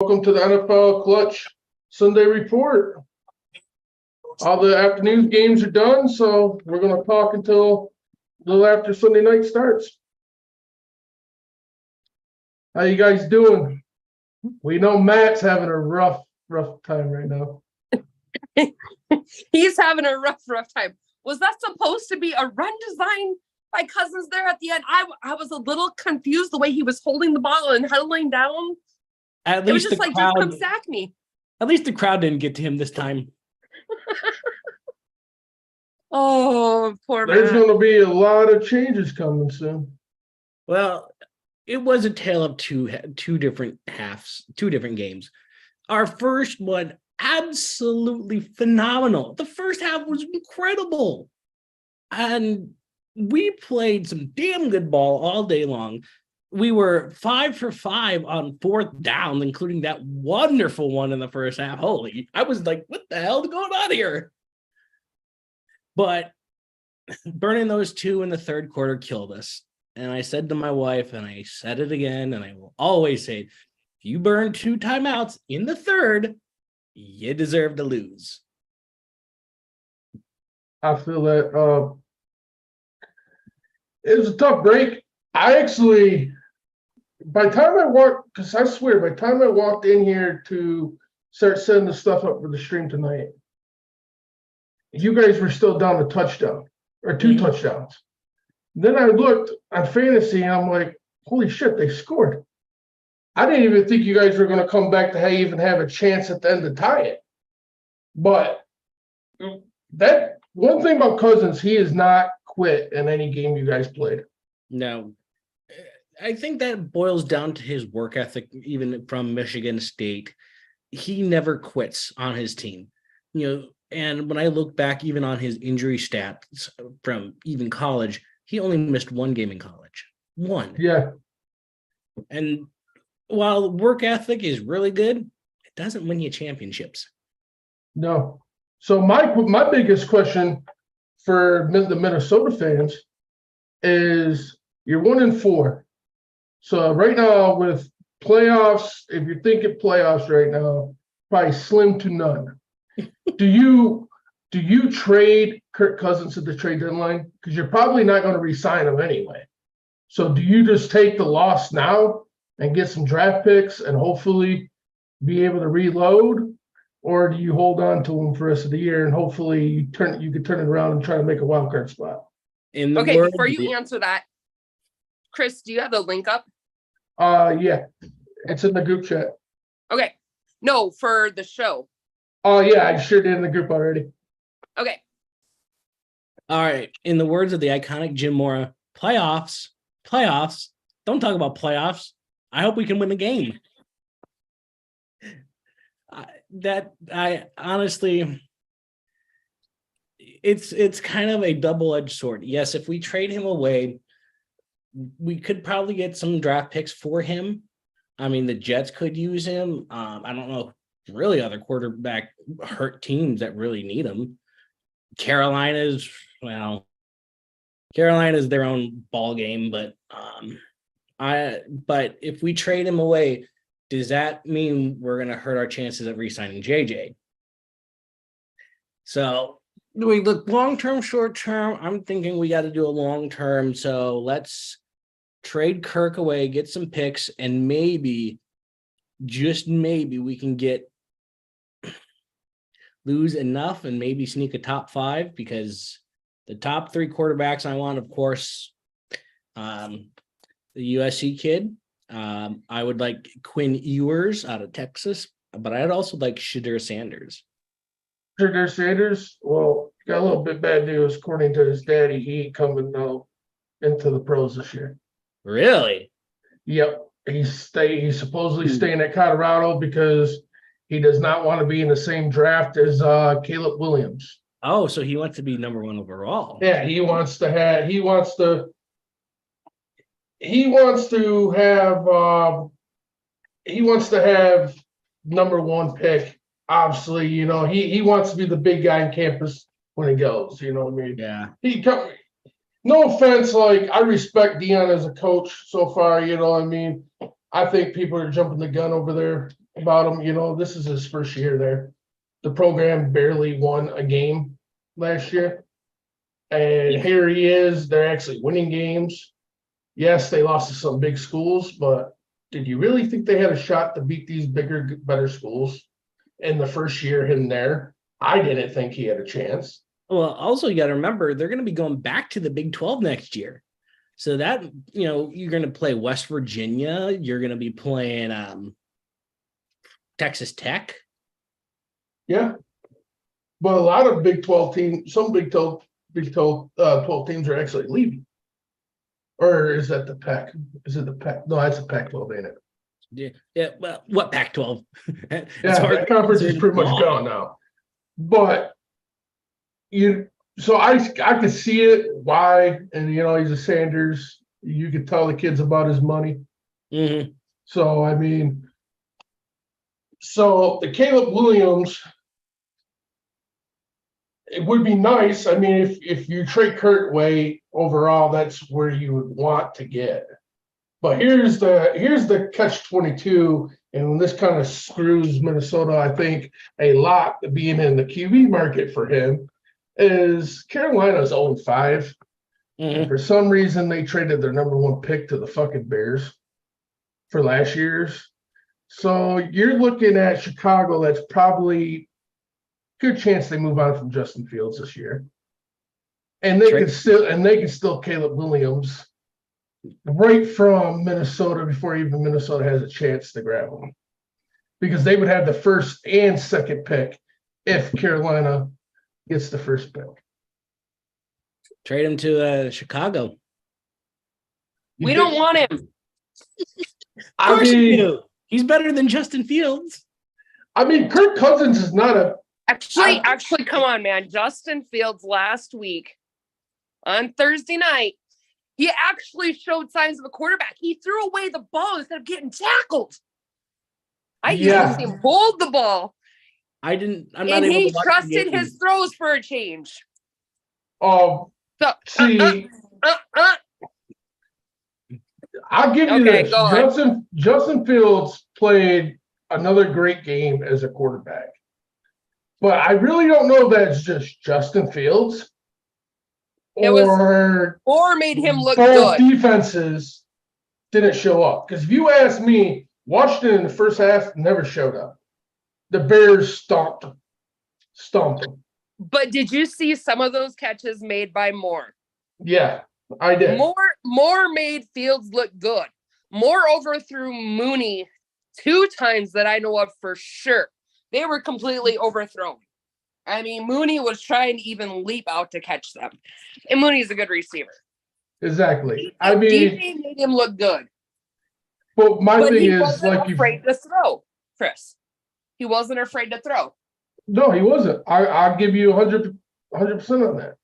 Welcome to the NFL Clutch Sunday Report. All the afternoon games are done, so we're going to talk until a little after Sunday night starts. How you guys doing? We know Matt's having a rough time right now. He's having a rough time. Was that supposed to be a run design by Cousins there at the end? I was a little confused the way he was holding the ball and huddling down. At least it was just the like, crowd, just come sack me. At least the crowd didn't get to him this time. Oh, poor man. There's going to be a lot of changes coming soon. Well, it was a tale of two different halves, two different games. Our first one, absolutely phenomenal. The first half was incredible. And we played some damn good ball all day long. We were 5 for 5 on fourth down, including that wonderful one in the first half. I was like, what the hell is going on here? But burning those two in the third quarter killed us. And I said to my wife, and I said it again, and I will always say, if you burn 2 timeouts in the third, you deserve to lose. I feel that it was a tough break. By the time I walked in here to start setting the stuff up for the stream tonight, you guys were still down a touchdown or 2 touchdowns. Then I looked on fantasy and I'm like, holy shit, they scored. I didn't even think you guys were going to come back to even have a chance at the end to tie it. But that one thing about Cousins, he has not quit in any game you guys played. No. I think that boils down to his work ethic, even from Michigan State. He never quits on his team. And when I look back even on his injury stats from even college, he only missed 1 game in college. 1. Yeah. And while work ethic is really good, it doesn't win you championships. No. So my biggest question for the Minnesota fans is you're 1-4. So right now with playoffs, if you're thinking playoffs right now, probably slim to none. Do you trade Kirk Cousins at the trade deadline? Because you're probably not going to re-sign him anyway. So do you just take the loss now and get some draft picks and hopefully be able to reload? Or do you hold on to him for the rest of the year and hopefully you can turn it around and try to make a wild card spot? Before you answer that, Chris, do you have the link up? Yeah, it's in the group chat. Okay. No, for the show. Oh yeah, I sure did in the group already. Okay. All right. In the words of the iconic Jim Mora, playoffs. Don't talk about playoffs. I hope we can win the game. It's kind of a double-edged sword. Yes, if we trade him away, we could probably get some draft picks for him. I mean, the Jets could use him. I don't know really other quarterback hurt teams that really need him. Carolina's their own ball game, but if we trade him away, does that mean we're going to hurt our chances of re-signing JJ? So we look long-term, short-term. I'm thinking we got to do a long-term. So let's trade Kirk away, get some picks, and maybe, just maybe, we can lose enough and maybe sneak a top 5, because the top 3 quarterbacks I want, of course, the USC kid. I would like Quinn Ewers out of Texas, but I'd also like Shedeur Sanders. Shedeur Sanders, well, got a little bit bad news. According to his daddy, he ain't coming into the pros this year. Really? Yep. He's supposedly staying at Colorado because he does not want to be in the same draft as Caleb Williams. Oh, so he wants to be number 1 overall. Yeah, he wants to have number 1 pick. Obviously, he wants to be the big guy on campus when he goes. You know what I mean? Yeah. No offense, I respect Deion as a coach so far. You know what I mean? I think people are jumping the gun over there about him. This is his first year there. The program barely won a game last year. And here he is. They're actually winning games. Yes, they lost to some big schools, but did you really think they had a shot to beat these bigger, better schools in the first year him there? I didn't think he had a chance. Well, also you got to remember they're going to be going back to the Big 12 next year. So that, you're going to play West Virginia. You're going to be playing Texas Tech. Yeah. But a lot of Big 12 teams, some Big 12 teams are actually leaving. Or is that the Pac? Is it the Pac? No, that's the Pac-12, ain't it? Yeah. Well, what Pac-12? Yeah, that conference is pretty much gone now. But so I could see it why, and he's a Sanders. You could tell the kids about his money. Mm-hmm. So the Caleb Williams. It would be nice. I mean, if you trade Kurt away overall, that's where you would want to get. But here's the catch-22, and this kind of screws Minnesota, I think, a lot, being in the QB market for him, is Carolina's 0-5. Mm-hmm. For some reason, they traded their number 1 pick to the fucking Bears for last year's. So you're looking at Chicago. That's probably good chance they move on from Justin Fields this year. And they can still Caleb Williams right from Minnesota before even Minnesota has a chance to grab him. Because they would have the first and second pick if Carolina gets the first pick. Trade him to Chicago. We don't want him. Of course you do. He's better than Justin Fields. I mean, Kirk Cousins is not a Actually, come on, man. Justin Fields last week on Thursday night, he actually showed signs of a quarterback. He threw away the ball instead of getting tackled. I used to see him hold the ball. I'm not and able he to watch trusted his throws for a change. I'll give you this. Justin Fields played another great game as a quarterback. But I really don't know if that's just Justin Fields or made him look both good. Defenses didn't show up. Because if you ask me, Washington in the first half never showed up. The Bears stomped them. But did you see some of those catches made by Moore? Yeah, I did. Moore made Fields look good. Moore overthrew Mooney 2 times that I know of for sure. They were completely overthrown. I mean, Mooney was trying to even leap out to catch them. And Mooney's a good receiver. Exactly. DJ made him lolook good. But thing he is, wasn't afraid to throw, Chris. He wasn't afraid to throw. No, he wasn't. I'll give you 100% on that.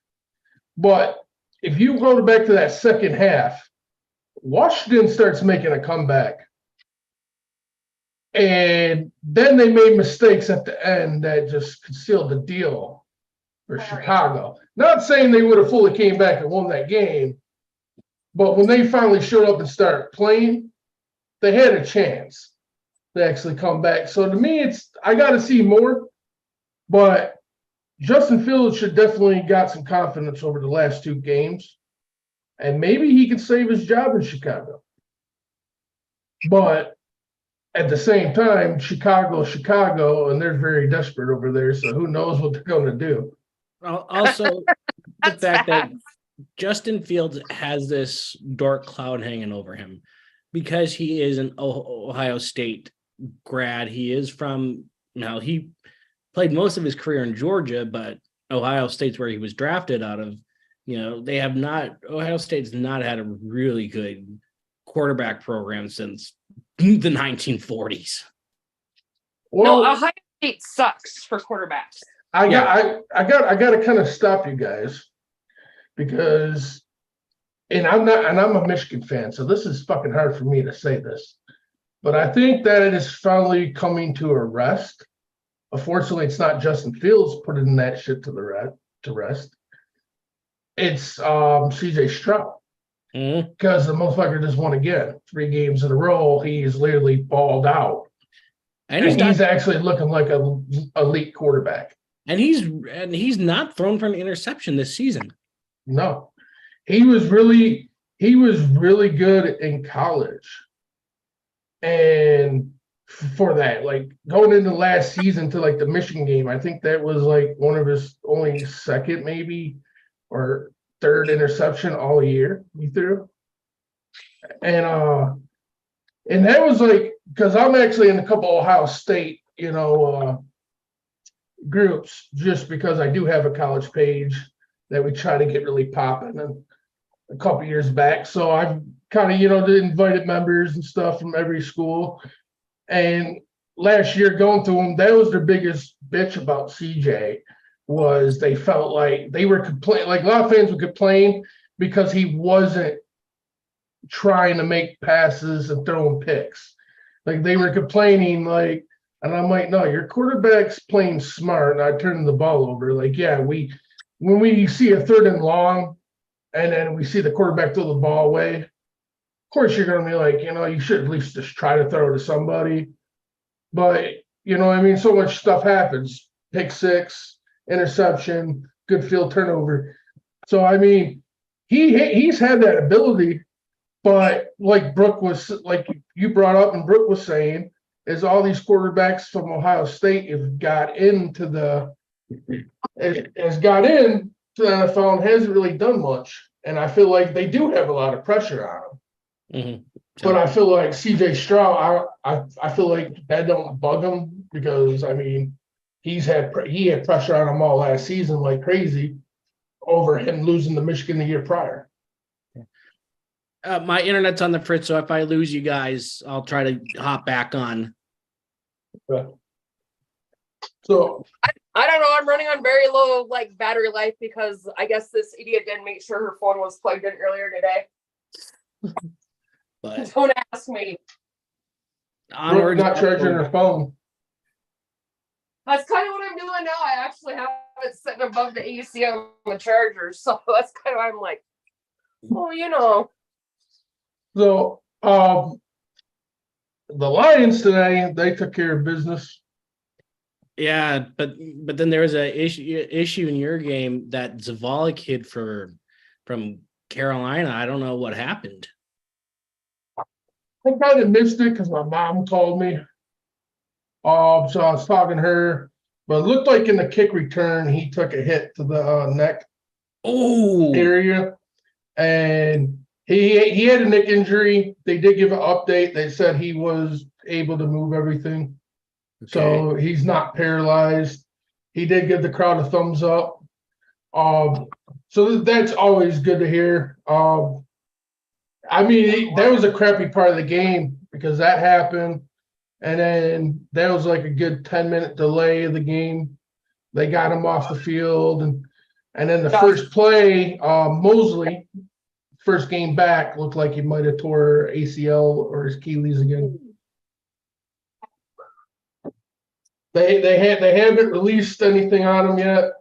But if you go back to that second half, Washington starts making a comeback. And then they made mistakes at the end that just concealed the deal for Chicago. Not saying they would have fully came back and won that game, but when they finally showed up and started playing, they had a chance to actually come back. So to me, I got to see more, but Justin Fields should definitely got some confidence over the last 2 games, and maybe he can save his job in Chicago. But at the same time, Chicago, and they're very desperate over there. So who knows what they're going to do? Also, the fact that Justin Fields has this dark cloud hanging over him because he is an Ohio State grad. He is he played most of his career in Georgia, but Ohio State's where he was drafted out of. Ohio State's not had a really good quarterback program since the 1940s. Well, Ohio State sucks for quarterbacks. I got to kind of stop you guys because, I'm a Michigan fan, so this is fucking hard for me to say this, but I think that it is finally coming to a rest. Unfortunately, it's not Justin Fields putting that shit to rest. It's CJ Stroud. Because the motherfucker just won again. 3 games in a row, he's literally balled out. And And he's he's actually looking like an elite quarterback. he's not thrown for an interception this season. No, he was really good in college. And for that, like going into last season to like the Michigan game, I think that was like one of his only second maybe or third interception all year he threw. And that was like because I'm actually in a couple Ohio State, groups just because I do have a college page that we try to get really popping and a couple years back. So I've kind of, invited members and stuff from every school. And last year going through them, that was their biggest bitch about CJ was they felt like they were complaining, like a lot of fans would complain because he wasn't trying to make passes and throwing picks. Like they were complaining like, and I'm like, no, your quarterback's playing smart, and I turn the ball over. Like, yeah, when we see a 3rd and long, and then we see the quarterback throw the ball away, of course you're gonna be like, you should at least just try to throw to somebody. But so much stuff happens. Pick 6, interception, good field turnover. So I mean, he's had that ability, but like Brooke was like you brought up and Brooke was saying, is all these quarterbacks from Ohio State have got into the NFL and hasn't really done much. And I feel like they do have a lot of pressure on them. Mm-hmm. But I feel like CJ Stroud, I feel like that don't bug him because I mean he had pressure on him all last season like crazy over him losing to Michigan the year prior. My internet's on the fritz, so if I lose you guys, I'll try to hop back on. So I don't know. I'm running on very low battery life because I guess this idiot didn't make sure her phone was plugged in earlier today. But Don't ask me. Brooke not charging her phone. That's kind of what I'm doing now. I actually have it sitting above the AC on the charger, so that's kind of why I'm like, So the Lions today, they took care of business. yeah, but then there was a issue in your game, that Zavala kid from Carolina. I don't know what happened. I kind of missed it because my mom called me. So I was talking to her, but it looked like in the kick return, he took a hit to the neck area, and he had a neck injury. They did give an update. They said he was able to move everything, so he's not paralyzed. He did give the crowd a thumbs up. So that's always good to hear. I mean, that was a crappy part of the game because that happened. And then there was like a good 10-minute delay of the game. They got him off the field. And then the first play, Mosley, first game back, looked like he might have tore ACL or his Achilles again. They haven't released anything on him yet.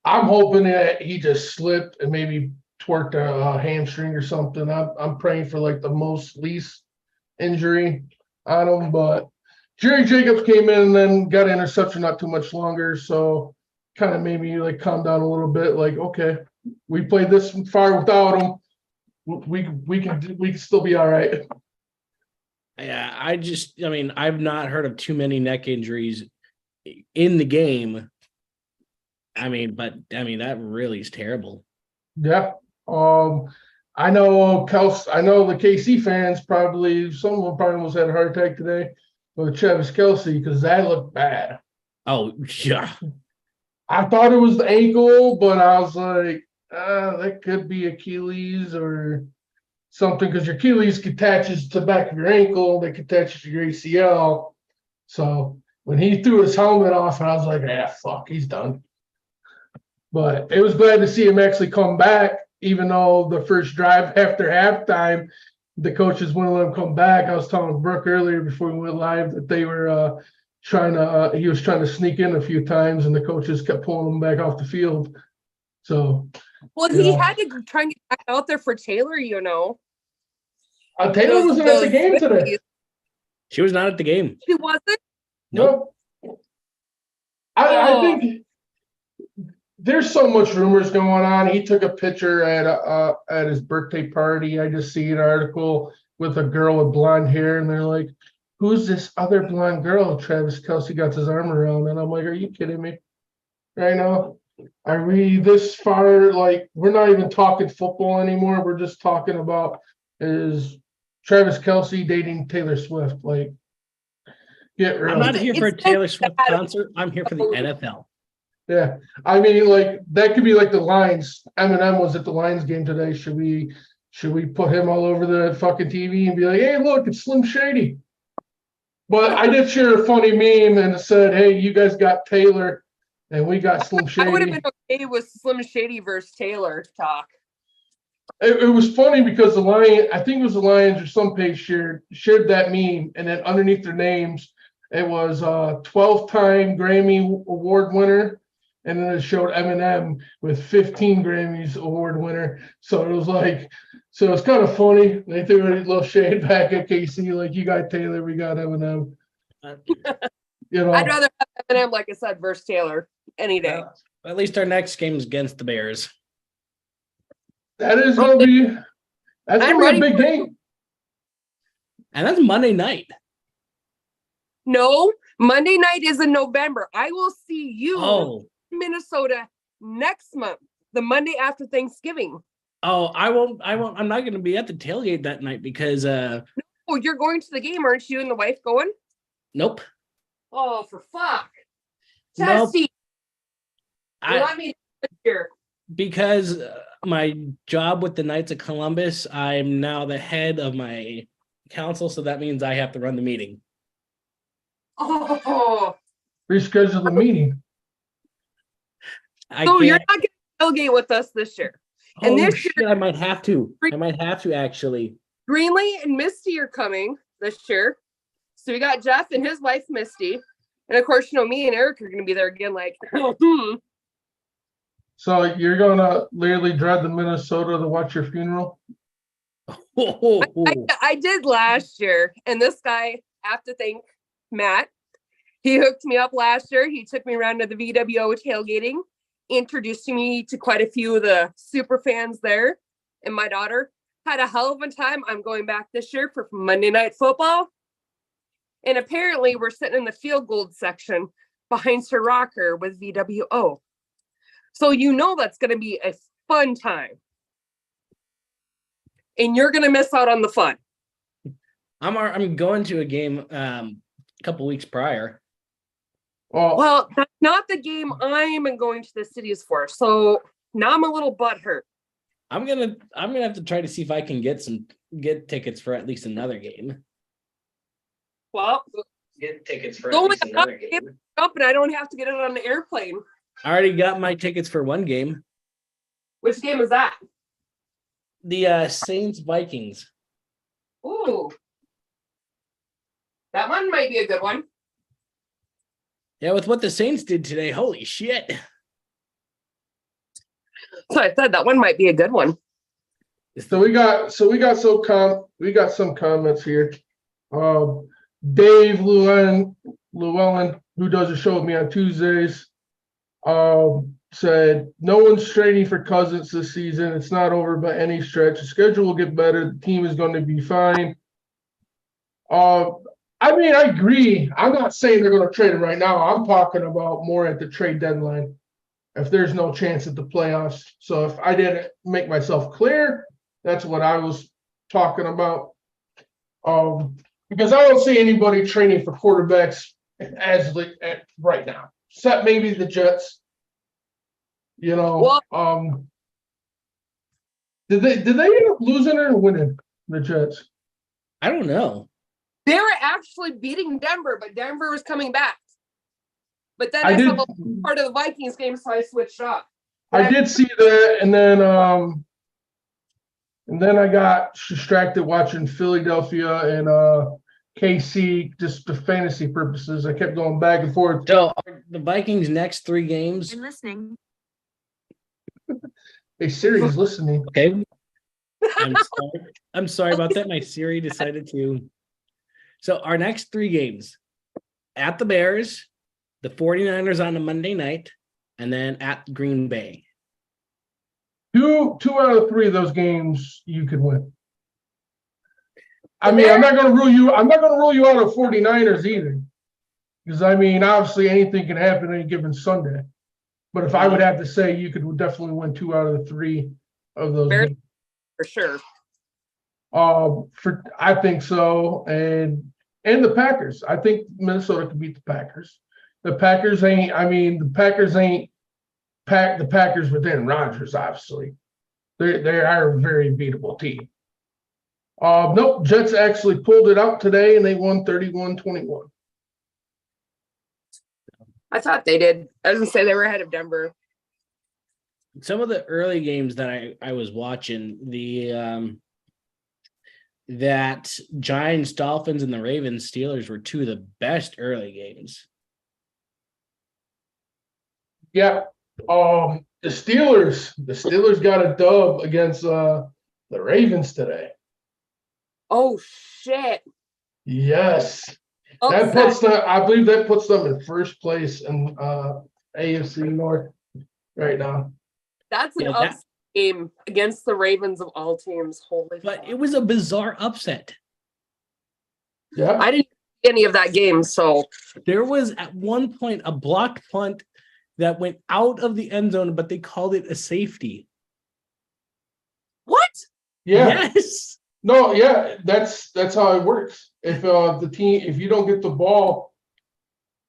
I'm hoping that he just slipped and maybe twerked a hamstring or something. I'm praying for like the least injury on him, but Jerry Jacobs came in and then got an interception not too much longer, so kind of made me like calm down a little bit. Like, okay, we played this far without him. We can still be all right. Yeah, I mean, I've not heard of too many neck injuries in the game. But that really is terrible. Yeah. I know the KC fans probably, some of them probably almost had a heart attack today with Travis Kelce because that looked bad. Oh, yeah. I thought it was the ankle, but I was like, that could be Achilles or something because your Achilles attaches to the back of your ankle, that attaches to your ACL. So when he threw his helmet off, I was like, fuck, he's done. But it was glad to see him actually come back, even though the first drive after halftime, the coaches wouldn't let him come back. I was telling Brooke earlier before we went live that they were he was trying to sneak in a few times, and the coaches kept pulling him back off the field. So, well, he had to try and get back out there for Taylor, Taylor wasn't at the game today. She was not at the game. She wasn't? Nope. I Oh. think there's so much rumors going on. He took a picture at his birthday party. I just see an article with a girl with blonde hair, and they're like, "Who's this other blonde girl?" Travis Kelce got his arm around, and I'm like, "Are you kidding me?" Right now, are we this far? Like, we're not even talking football anymore. We're just talking about is Travis Kelce dating Taylor Swift? Like, get real. I'm not here for a It's Taylor Swift bad. concert. I'm here for the NFL. Yeah, I mean, like that could be like the Lions. Eminem was at the Lions game today. Should we put him all over the fucking TV and be like, "Hey, look, it's Slim Shady"? But I did share a funny meme and it said, "Hey, you guys got Taylor, and we got Slim I would have Shady." been okay with Slim Shady versus Taylor talk. It was funny because I think it was the Lions or some page shared that meme, and then underneath their names, it was 12-time Grammy Award winner. And then it showed Eminem with 15 Grammys award winner. So it was like, so it's kind of funny. They threw a little shade back at KC, like, you got Taylor, we got Eminem. You know, I'd rather have Eminem, like I said, versus Taylor any day. Well, at least our next game is against the Bears. that is gonna be that's I'm gonna be a ready big for it. game. And that's Monday night. No, Monday night is in November. I will see you Oh, in Minnesota next month, the Monday after Thanksgiving. I won't. I'm not going to be at the tailgate that night because Oh, you're going to the game, aren't you and the wife going? nope. Oh, for fuck. Nope. Tessie, you I want me to here? because my job with the Knights of Columbus, I'm now the head of my council, so that means I have to run the meeting. Oh, Reschedule the meeting. I so you're can't. not going to tailgate with us this year. And Oh this shit! year- I might have to. I might have to actually. Greenlee and Misty are coming this year. So we got Jeff and his wife, Misty. And of course, me and Eric are going to be there again. Like, So you're gonna literally drive to Minnesota to watch your funeral? I did last year. And this guy, I have to thank Matt. He hooked me up last year. He took me around to the VWO tailgating, introducing me to quite a few of the super fans there. And my daughter had a hell of a time. I'm going back this year for Monday Night Football. And apparently we're sitting in the field goal section behind Sir Rocker with VWO. So that's going to be a fun time. And you're going to miss out on the fun. I'm going to a game a couple weeks prior. Well, That's not the game I'm going to the cities for. So now I'm a little butthurt. I'm gonna have to try to see if I can get tickets for at least another game. Well, Get tickets for at least another game. Up and I don't have to get it on the airplane. I already got my tickets for one game. Which game is that? The Saints Vikings. Ooh. That one might be a good one. Yeah, with what the Saints did today, holy shit. So I said that one might be a good one. so we got some comments here. Dave Llewellyn, who does a show with me on Tuesdays, said no one's training for Cousins this season. It's not over by any stretch. The schedule will get better. The team is going to be fine. I mean, I agree. I'm not saying they're going to trade him right now. I'm talking about more at the trade deadline if there's no chance at the playoffs. So if I didn't make myself clear, that's what I was talking about. Because I don't see anybody training for quarterbacks right now, except maybe the Jets. Did they end up losing or winning, the Jets? I don't know. They were actually beating Denver, but Denver was coming back. But then I I did saw part of the Vikings game, so I switched off. I did see that, and then I got distracted watching Philadelphia and KC just for fantasy purposes. I kept going back and forth. So the Vikings' next 3 games. I'm listening. Hey, Siri's listening. Okay. I'm sorry about that. My Siri decided to. So our next 3 games at the Bears, the 49ers on a Monday night, and then at Green Bay. Two out of three of those games you could win. I The mean, I'm Bears- not going to rule you out of 49ers either. Because, I mean, obviously anything can happen any given Sunday. But if I would have to say, you could definitely win 2 out of the 3 of those Bears- games. for sure. I think so. And the Packers. I think Minnesota could beat the Packers. The Packers ain't the Packers with Aaron Rodgers, obviously. They are a very beatable team. Nope, Jets actually pulled it out today and they won 31-21. I thought they did. I was gonna say they were ahead of Denver. Some of the early games that I was watching, that Giants, Dolphins, and the Ravens, Steelers were 2 of the best early games. Yeah. The Steelers got a dub against the Ravens today. Oh shit! Yes. Upset. I believe that puts them in first place in AFC North right now. That's an Yeah, upset game against the Ravens of all teams. Holy! But fuck. it was a bizarre upset. Yeah. I didn't see any of that game, so There was at one point a blocked punt that went out of the end zone, but they called it a safety. what? Yeah. Yes. No, yeah, that's how it works. If you don't get the ball,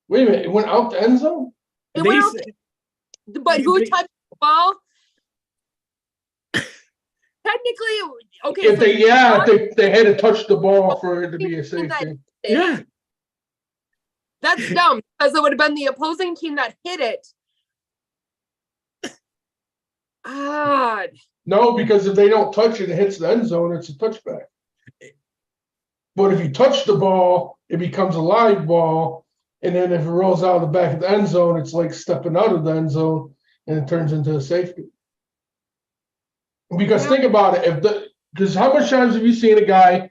wait a minute, it went out the end zone? It They went out said- But who they- touched the ball? Technically, okay. If so they had to touch the ball for it to be a safety. yeah. That's dumb because it would have been the opposing team that hit it. God. No, because if they don't touch it, it hits the end zone, it's a touchback. But if you touch the ball, it becomes a live ball. And then if it rolls out of the back of the end zone, it's like stepping out of the end zone and it turns into a safety. Because think about it, because how much times have you seen a guy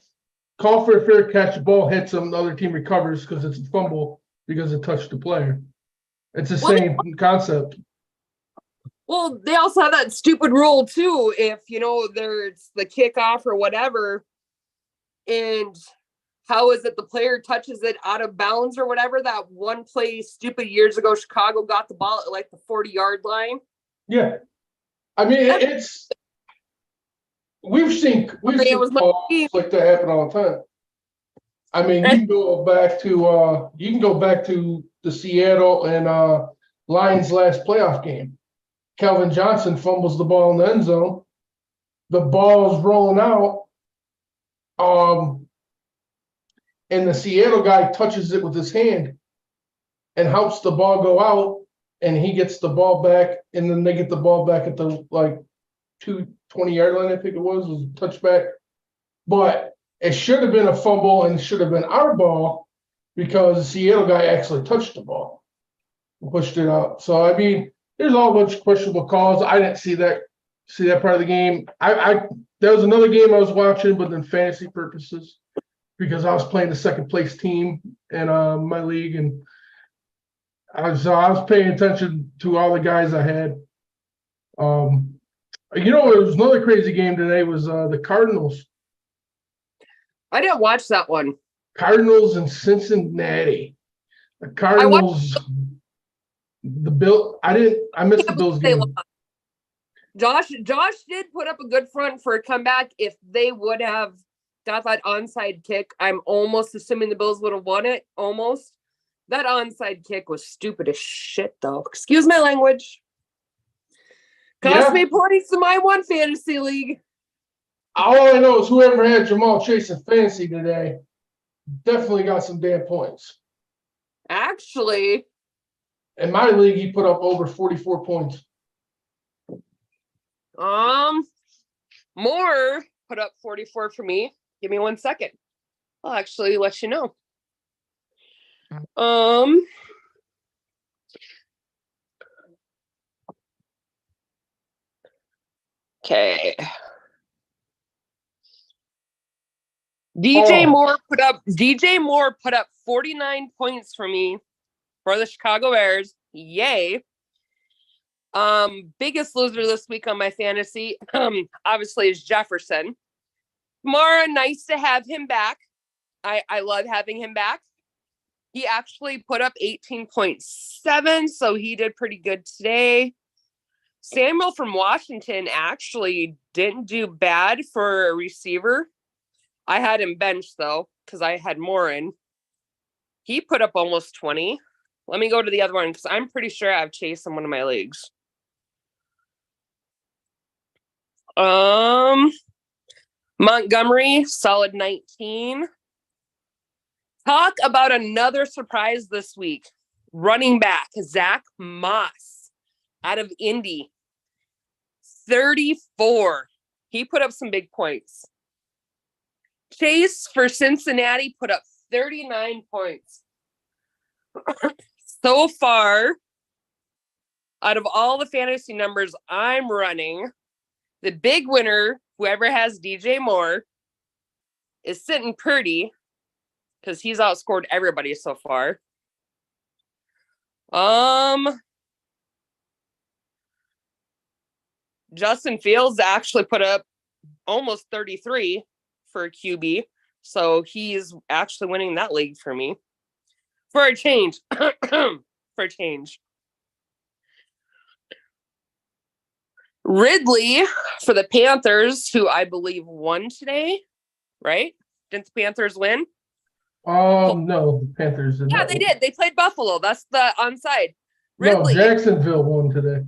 call for a fair catch, the ball hits him, the other team recovers because it's a fumble because it touched the player. It's the same concept. Well, they also have that stupid rule too. If there's the kickoff or whatever, and how is it the player touches it out of bounds or whatever? That one play stupid years ago, Chicago got the ball at like the 40-yard line. Yeah. I mean, we've seen it was my calls team. like that happen all the time. I mean, you can go back to the Seattle and Lions last playoff game. Calvin Johnson fumbles the ball in the end zone. The ball's rolling out. And the Seattle guy touches it with his hand and helps the ball go out, and he gets the ball back, and then they get the ball back at the 20-yard line, I think it was a touchback. But it should have been a fumble and it should have been our ball because the Seattle guy actually touched the ball and pushed it out. So I mean, there's all a bunch of questionable calls. I didn't see that part of the game. There was another game I was watching, but in fantasy purposes, because I was playing the second place team in my league, and I was paying attention to all the guys I had. It was another crazy game today was the Cardinals. I didn't watch that one. Cardinals in Cincinnati. The Cardinals. The Bill. I missed the Bills They game. lost. Josh did put up a good front for a comeback. If they would have got that onside kick, I'm almost assuming the Bills would have won it. Almost. That onside kick was stupid as shit, though. Excuse my language. Cost me points in my one fantasy league. All I know is whoever had Jamal Chase in fantasy today definitely got some damn points. Actually, In my league, he put up over 44 points. Moore put up 44 for me. Give me 1 second. I'll actually let you know. Okay. DJ Oh. Moore put up 49 points for me for the Chicago Bears. Yay. Biggest loser this week on my fantasy, obviously, is Jefferson. Kamara, nice to have him back. I love having him back. He actually put up 18.7, so he did pretty good today. Samuel from Washington actually didn't do bad for a receiver. I had him benched, though, because I had Morin. He put up almost 20. Let me go to the other one, because I'm pretty sure I have Chase in one of my leagues. Montgomery, solid 19. Talk about another surprise this week. Running back, Zach Moss out of Indy. 34. He put up some big points. Chase for Cincinnati put up 39 points. So far, out of all the fantasy numbers I'm running, the big winner, whoever has DJ Moore, is sitting pretty because he's outscored everybody so far. Justin Fields actually put up almost 33 for a QB, so he's actually winning that league for me. For a change. Ridley for the Panthers, who I believe won today, right? Didn't the Panthers win? No, the Panthers did Yeah, not they win. did. They played Buffalo. That's the onside. No, Ridley. Jacksonville won today.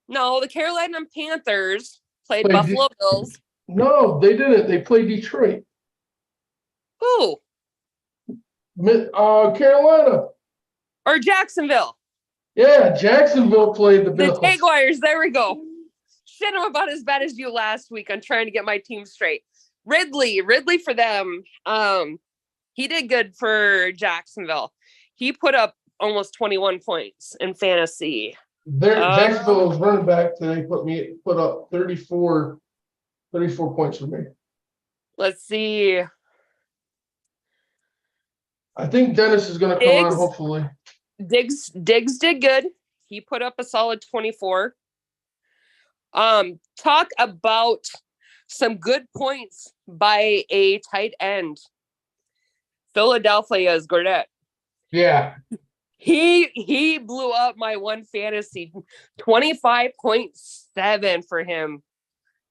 No, the Carolina Panthers played Played Buffalo Bills. No, they didn't. They played Detroit. Who? Carolina. Or Jacksonville. Yeah, Jacksonville played the The Bills. Jaguars. There we go. Shit, I'm about as bad as you last week on trying to get my team straight. Ridley for them. He did good for Jacksonville. He put up almost 21 points in fantasy. Jacksonville's running back today put up 34 points for me. Let's see. I think Dennis is going to come on, Diggs? hopefully. Diggs did good. He put up a solid 24. Talk about some good points by a tight end. Philadelphia's Gordette. Yeah. He blew up my one fantasy. 25.7 for him.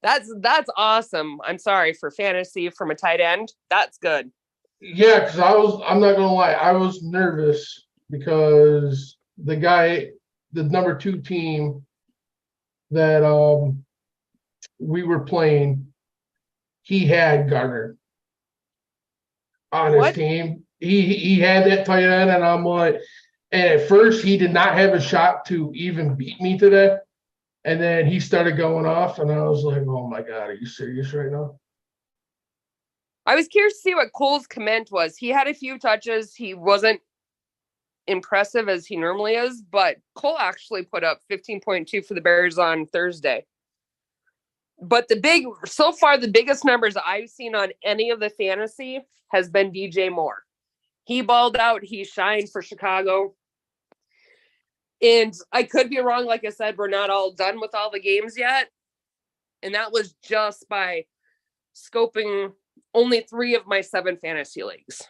That's awesome. I'm sorry, for fantasy from a tight end. That's good. Yeah, because I'm not going to lie, I was nervous because the number 2 team that we were playing, he had Gardner on his team. He had that tight end, and I'm like, and at first he did not have a shot to even beat me today. And then he started going off, and I was like, oh my God, are you serious right now? I was curious to see what Cole's comment was. He had a few touches. He wasn't impressive as he normally is, but Cole actually put up 15.2 for the Bears on Thursday. But so far, the biggest numbers I've seen on any of the fantasy has been DJ Moore. He balled out. He shined for Chicago. And I could be wrong. Like I said, we're not all done with all the games yet. And that was just by scoping only 3 of my 7 fantasy leagues.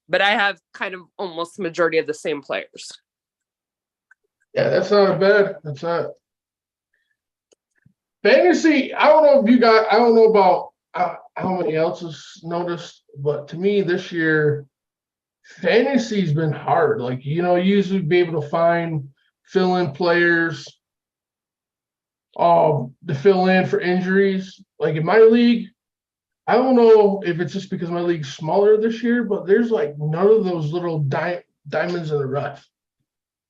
But I have kind of almost the majority of the same players. Yeah, that's not bad. That's not. Fantasy, I don't know about how many else has noticed, but to me this year, fantasy's been hard. Like, you usually be able to fill in players to fill in for injuries. Like in my league, I don't know if it's just because my league's smaller this year, but there's like none of those little diamonds in the rough.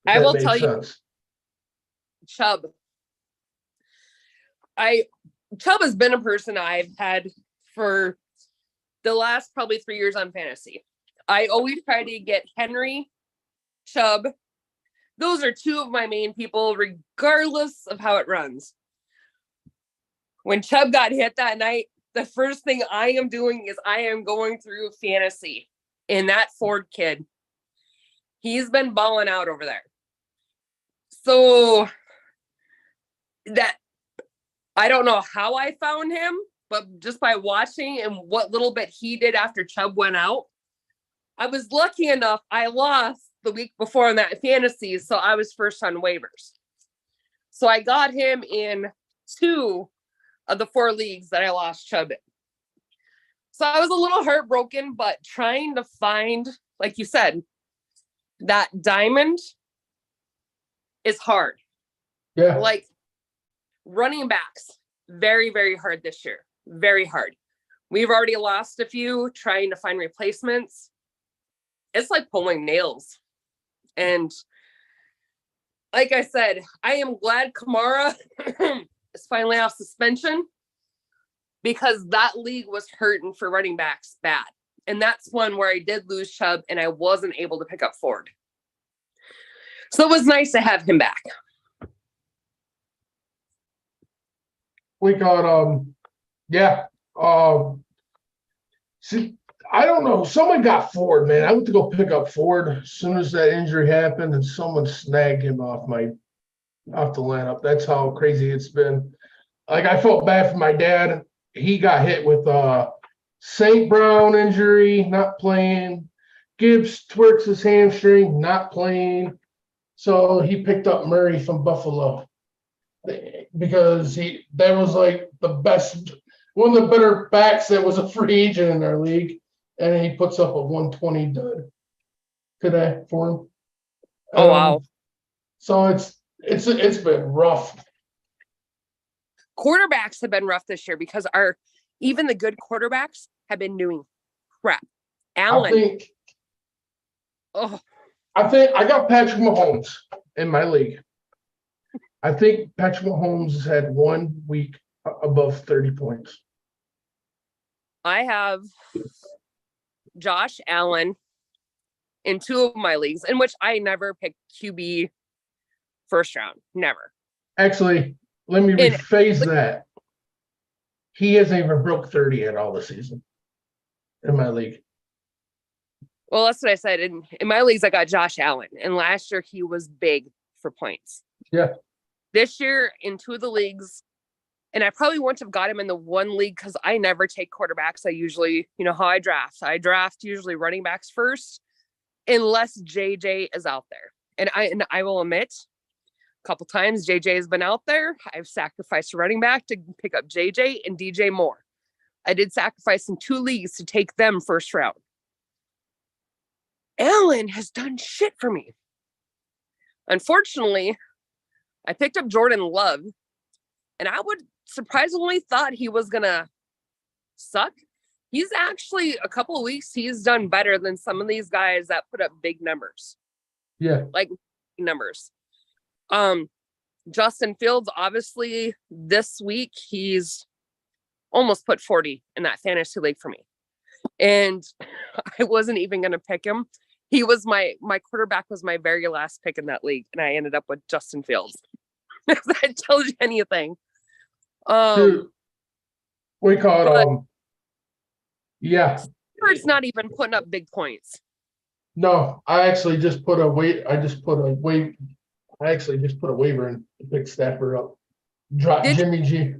I will tell you, Chubb. Chubb has been a person I've had for the last probably 3 years on fantasy. I always try to get Henry, Chubb. Those are 2 of my main people, regardless of how it runs. When Chubb got hit that night, the first thing I am doing is I am going through fantasy. And that Ford kid, he's been balling out over there. So that I don't know how I found him, but just by watching and what little bit he did after Chubb went out, I was lucky enough. I lost the week before in that fantasy, so I was first on waivers. So I got him in 2 of the 4 leagues that I lost Chubb in. So I was a little heartbroken, but trying to find, like you said, that diamond is hard. Yeah. Like running backs, very, very hard this year. Very hard. We've already lost a few trying to find replacements. It's like pulling nails. And like I said, I am glad Kamara is finally off suspension because that league was hurting for running backs bad. And that's one where I did lose Chubb and I wasn't able to pick up Ford. So it was nice to have him back. We got see, I don't know. Someone got Ford, man. I went to go pick up Ford as soon as that injury happened, and someone snagged him off the lineup. That's how crazy it's been. Like I felt bad for my dad. He got hit with St. Brown injury, not playing. Gibbs twerks his hamstring, not playing. So he picked up Murray from Buffalo because that was like the best, one of the better backs that was a free agent in our league, and he puts up a 120 dud today for him. Oh wow! So it's been rough. Quarterbacks have been rough this year because even the good quarterbacks have been doing crap. Allen. I think I got Patrick Mahomes in my league. I think Patrick Mahomes has had 1 week above 30 points. I have Josh Allen in 2 of my leagues, in which I never picked QB first round. Never. Actually, let me rephrase that. He hasn't even broke 30 at all this season in my league. Well, that's what I said. In my leagues, I got Josh Allen. And last year, he was big for points. Yeah. This year, in 2 of the leagues, and I probably wouldn't have got him in the 1 league because I never take quarterbacks. I usually, you know how I draft. I draft usually running backs first, unless JJ is out there. And I will admit, a couple times JJ has been out there. I've sacrificed a running back to pick up JJ and DJ Moore. I did sacrifice in 2 leagues to take them first round. Allen has done shit for me. Unfortunately, I picked up Jordan Love, and I would surprisingly thought he was gonna suck. He's actually a couple of weeks, he's done better than some of these guys that put up big numbers. Yeah. Like numbers. Justin Fields, obviously this week, he's almost put 40 in that fantasy league for me. And I wasn't even going to pick him. He was my quarterback was my very last pick in that league. And I ended up with Justin Fields. If that tells you anything. Dude, we call it, yeah. It's not even putting up big points. No, I actually just put a waiver in to pick Stafford up. Drop Jimmy G.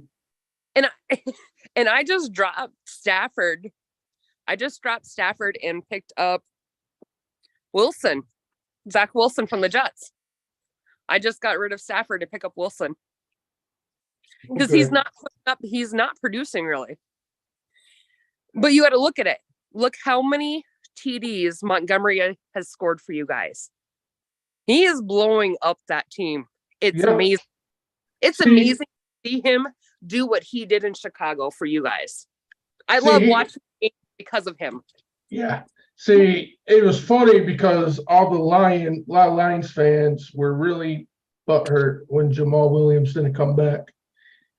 And I just dropped Stafford. I just dropped Stafford and picked up Wilson. Zach Wilson from the Jets. I just got rid of Stafford to pick up Wilson. Because he's not producing really. But you got to look at it. Look how many TDs Montgomery has scored for you guys. He is blowing up that team. It's amazing. It's amazing to see him do what he did in Chicago for you guys. I love watching the game because of him. Yeah. See, it was funny because all the Lions fans were really butthurt when Jamal Williams didn't come back.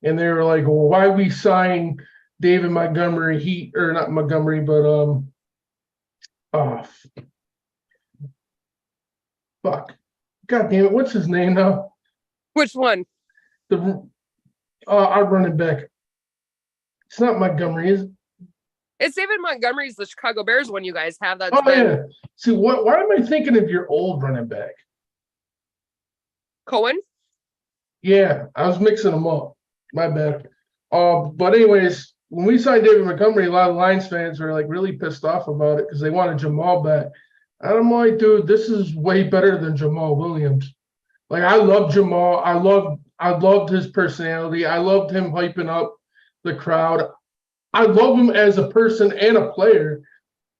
And they were like, well, why we sign David Montgomery? Not Montgomery, but fuck. God damn it. What's his name now? Which one? Our running back. It's not Montgomery, is it? It's David Montgomery's the Chicago Bears one you guys have. That's Oh, been yeah. See, why am I thinking of your old running back? Cohen. Yeah, I was mixing them up. My bad. But anyways, when we signed David Montgomery, a lot of Lions fans were like really pissed off about it because they wanted Jamal back. And I'm like, dude, this is way better than Jamal Williams. Like, I love Jamal. I loved his personality. I loved him hyping up the crowd. I love him as a person and a player.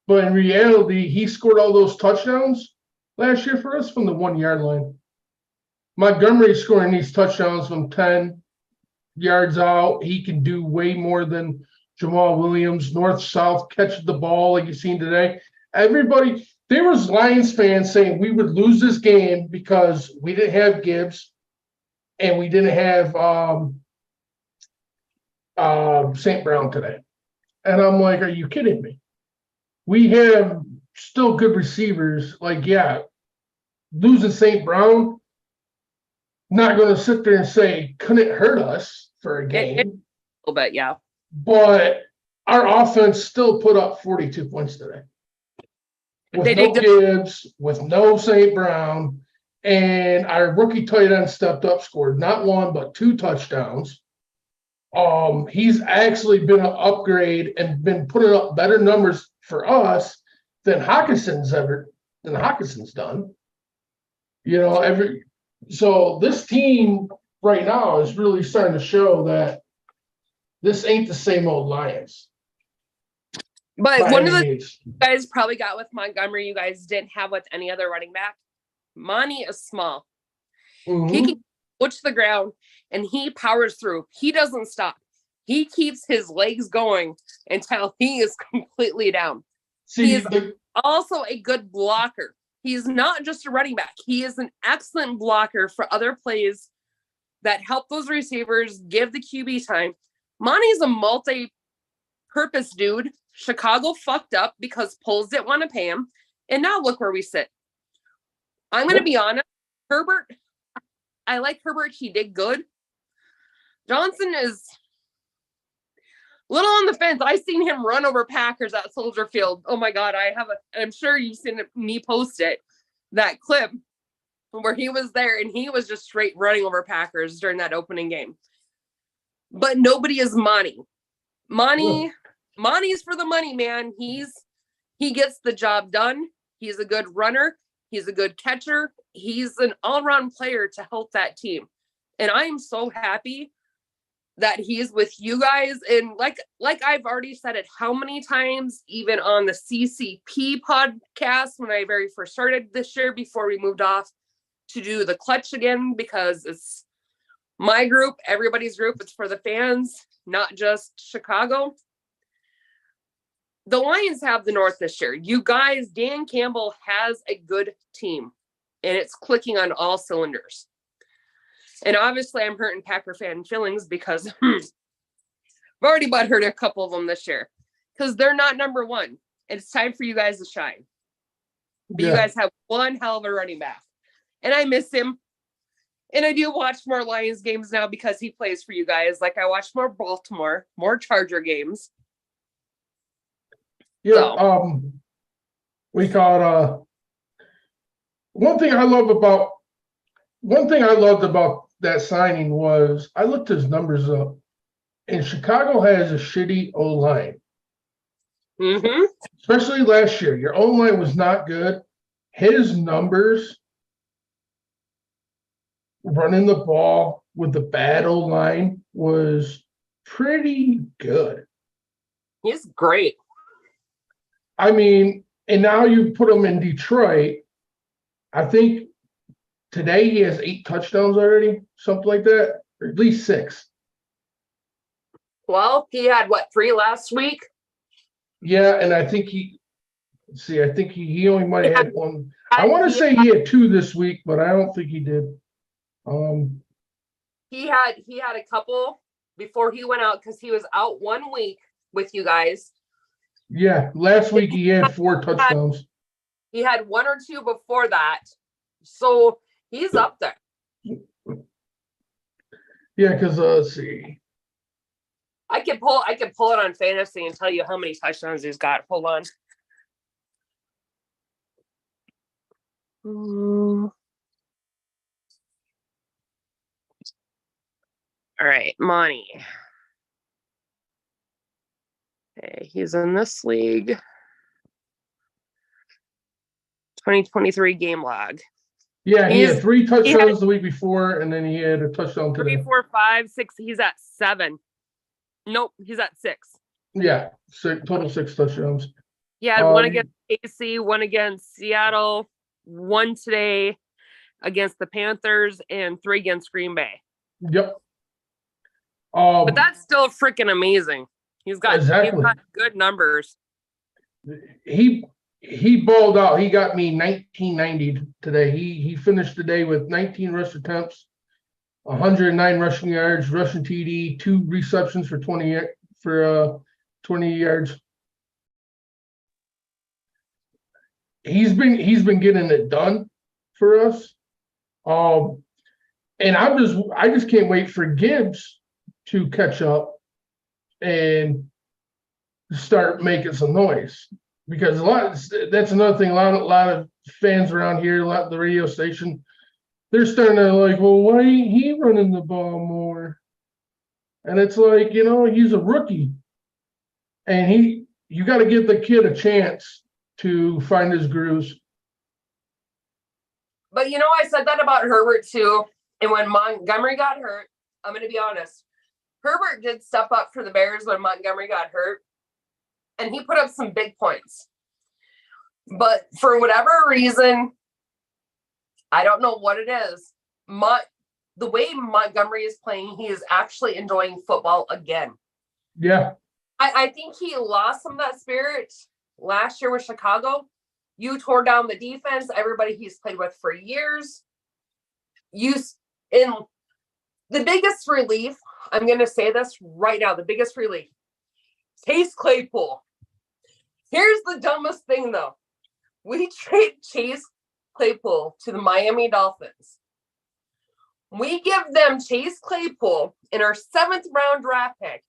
But in reality, he scored all those touchdowns last year for us from the 1 yard line. Montgomery scoring these touchdowns from 10 yards out. He can do way more than Jamal Williams. North south catch the ball like you've seen today. Everybody, there was Lions fans saying we would lose this game because we didn't have Gibbs and we didn't have St. Brown today. And I'm like, are you kidding me? We have still good receivers. Like, yeah, losing St. Brown, not going to sit there and say couldn't hurt us for a game. A little bit, yeah. But our offense still put up 42 points today. With They no did Gibbs, with no St. Brown, and our rookie tight end stepped up, scored not one, but 2 touchdowns. He's actually been an upgrade and been putting up better numbers for us than Hawkinson's done. You know, so this team right now is really starting to show that this ain't the same old Lions. But by one of the any things you guys probably got with Montgomery, you guys didn't have with any other running back. Monty is small. means. He can push the ground and he powers through. He doesn't stop. He keeps his legs going until he is completely down. See, He is also a good blocker. He's not just a running back. He is an excellent blocker for other plays that help those receivers give the QB time. Monty's a multi-purpose dude. Chicago fucked up because Poles didn't want to pay him. And now look where we sit. I'm going to be honest. Herbert, I like Herbert. He did good. Johnson is a little on the fence. I seen him run over Packers at Soldier Field. Oh my God. I'm sure you've seen me post it, that clip where he was there and he was just straight running over Packers during that opening game. But nobody is Monty. Monty's for the money, man. He gets the job done. He's a good runner. He's a good catcher. He's an all-around player to help that team. And I am so happy that he's with you guys. And like I've already said it how many times, even on the CCP podcast when I very first started this year before we moved off to do the clutch again, because it's my group, everybody's group. It's for the fans, not just Chicago. The Lions have the North this year. You guys, Dan Campbell has a good team, and it's clicking on all cylinders. And obviously, I'm hurting Packer fan feelings because I've already butthurt a couple of them this year because they're not number one. It's time for you guys to shine. But you guys have one hell of a running back, and I miss him. And I do watch more Lions games now because he plays for you guys. Like I watch more Baltimore, more Charger games. Yeah, we got one thing I loved about that signing was I looked his numbers up, and Chicago has a shitty O-line. Mm-hmm. Especially last year. Your O-line was not good. His numbers running the ball with the bad O-line was pretty good. He's great. I mean, and now you put him in Detroit. I think today he has 8 touchdowns already, something like that, or at least 6. Well, he had 3 last week? Yeah, and I think he only might have had 1. I want to say he had 2 this week, but I don't think he did. He had a couple before he went out because he was out 1 week with you guys. Yeah, last week he had 4 touchdowns. He had 1 or 2 before that. So he's up there. Yeah, because let's see. I can pull it on fantasy and tell you how many touchdowns he's got. Hold on. All right, Monty. Okay, he's in this league. 2023 game log. Yeah, he had He's- 3 touchdowns the week before, and then he had a touchdown 3, today. 4, 5, 6. He's at 7. Nope, he's at 6. Yeah, total 6 touchdowns. He had one Um, against AC, one against Seattle, one today against the Panthers, and 3 against Green Bay. Yep. But that's still freaking amazing. He's got good numbers. He balled out. He got me 1990 today. He finished the day with 19 rush attempts, 109 rushing yards, rushing TD, 2 receptions for 20 yards. He's been getting it done for us. And I just can't wait for Gibbs to catch up and start making some noise, because that's another thing. A lot of fans around here, the radio station, they're starting to like, well, why ain't he running the ball more? And it's like, he's a rookie, and you got to give the kid a chance to find his grooves. But I said that about Herbert too. And when Montgomery got hurt, I'm going to be honest, Herbert did step up for the Bears when Montgomery got hurt, and he put up some big points. But for whatever reason, I don't know what it is. The way Montgomery is playing, he is actually enjoying football again. Yeah. I think he lost some of that spirit last year with Chicago. You tore down the defense, everybody he's played with for years. In the biggest relief, I'm going to say this right now, the biggest relief, Chase Claypool. Here's the dumbest thing, though. We trade Chase Claypool to the Miami Dolphins. We give them Chase Claypool in our 7th round draft pick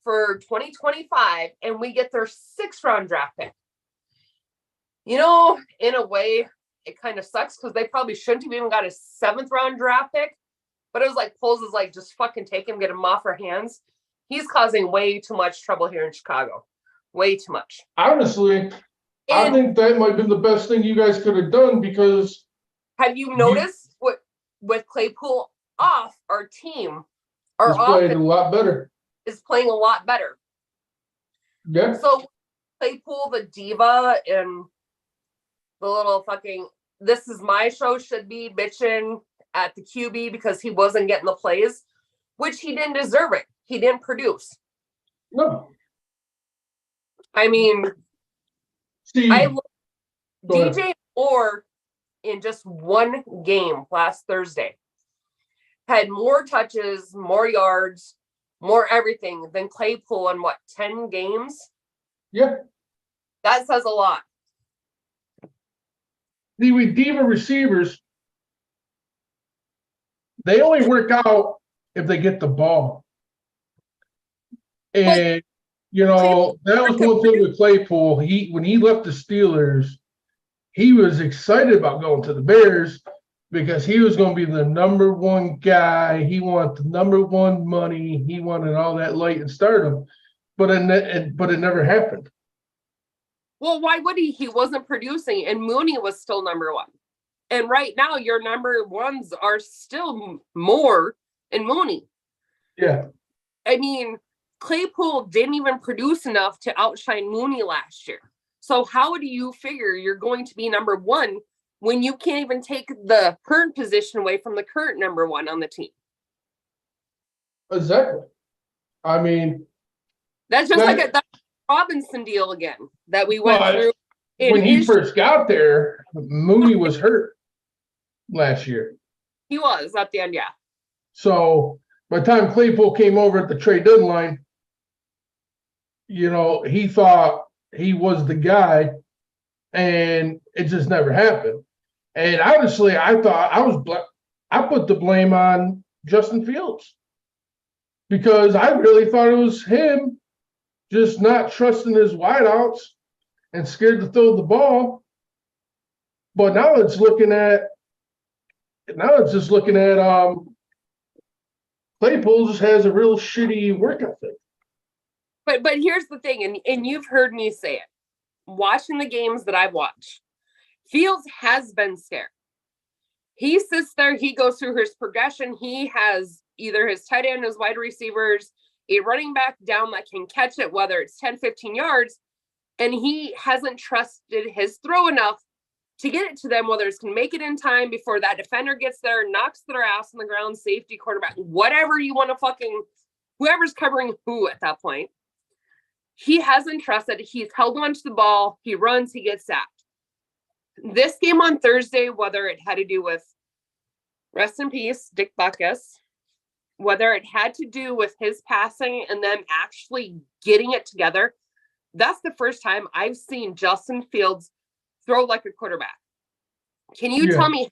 for 2025, and we get their 6th round draft pick. In a way, it kind of sucks because they probably shouldn't have even got a 7th round draft pick. But it was like, Poles is like, just fucking take him, get him off our hands. He's causing way too much trouble here in Chicago. Way too much. Honestly, I think that might have been the best thing you guys could have done, because have you noticed with Claypool off, our team, our offense a lot better. Is playing a lot better. Yeah. So Claypool, the diva, and the little fucking "this is my show" should be bitching at the QB because he wasn't getting the plays, which he didn't deserve it. He didn't produce. No. I mean, DJ Moore in just one game last Thursday had more touches, more yards, more everything than Claypool in 10 games? Yeah. That says a lot. With diva receivers, they only work out if they get the ball. And that was one thing with Claypool. When he left the Steelers, he was excited about going to the Bears because he was going to be the number 1 guy. He wanted the number 1 money. He wanted all that light and stardom, but it never happened. Well, why would he? He wasn't producing, and Mooney was still number 1. And right now, your number 1s are still Moore and Mooney. Yeah. I mean, Claypool didn't even produce enough to outshine Mooney last year. So how do you figure you're going to be number 1 when you can't even take the current position away from the current number 1 on the team? Exactly. I mean, that's just like a Robinson deal again that we went through. When he first got there, Mooney was hurt last year. He was at the end, yeah. So by the time Claypool came over at the trade deadline, he thought he was the guy, and it just never happened. And honestly, I thought I put the blame on Justin Fields. because I really thought it was him just not trusting his wideouts and scared to throw the ball. But now it's just looking at Claypool just has a real shitty work ethic. But here's the thing, and you've heard me say it. Watching the games that I've watched, Fields has been scared. He sits there, he goes through his progression. He has either his tight end, his wide receivers, a running back down that can catch it, whether it's 10, 15 yards, and he hasn't trusted his throw enough to get it to them, whether it's can make it in time before that defender gets there, knocks their ass on the ground, safety, quarterback, whatever you want to fucking, whoever's covering who at that point. He hasn't trusted. He's held on to the ball. He runs, he gets sacked. This game on Thursday, whether it had to do with, rest in peace, Dick Butkus, whether it had to do with his passing and them actually getting it together, that's the first time I've seen Justin Fields throw like a quarterback. Can you tell me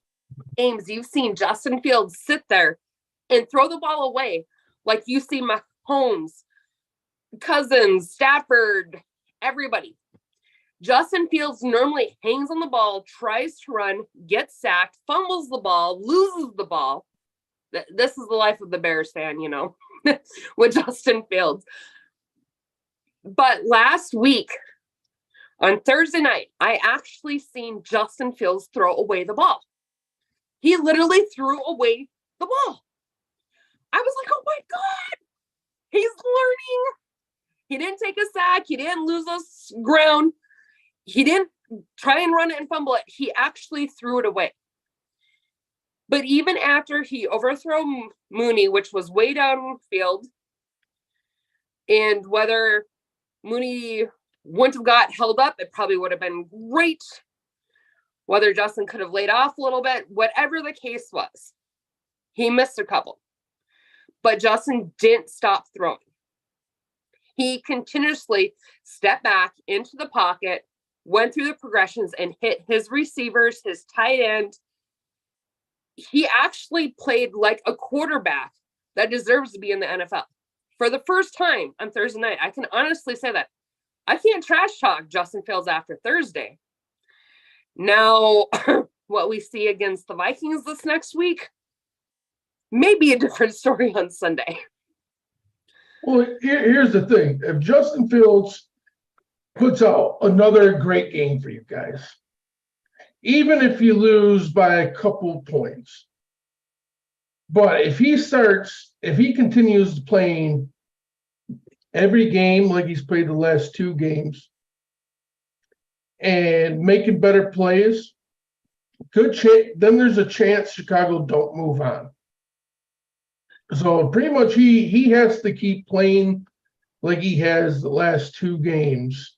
games you've seen Justin Fields sit there and throw the ball away like you see Mahomes, Cousins, Stafford, everybody? Justin Fields normally hangs on the ball, tries to run, gets sacked, fumbles the ball, loses the ball. This is the life of the Bears fan, you know, with Justin Fields. But last week, on Thursday night, I actually seen Justin Fields throw away the ball. He literally threw away the ball. I was like, oh my God, he's learning. He didn't take a sack. He didn't lose us ground. He didn't try and run it and fumble it. He actually threw it away. But even after he overthrew Mooney, which was way downfield, and whether Mooney wouldn't have got held up, it probably would have been great. Whether Justin could have laid off a little bit, whatever the case was, he missed a couple. But Justin didn't stop throwing. He continuously stepped back into the pocket, went through the progressions, and hit his receivers, his tight end. He actually played like a quarterback that deserves to be in the NFL. For the first time on Thursday night, I can honestly say that. I can't trash talk Justin Fields after Thursday. Now, what we see against the Vikings this next week may be a different story on Sunday. Well, here's the thing. If Justin Fields puts out another great game for you guys, even if you lose by a couple points, but if he continues playing every game like he's played the last two games and making better plays, then there's a chance Chicago don't move on. So pretty much he has to keep playing like he has the last two games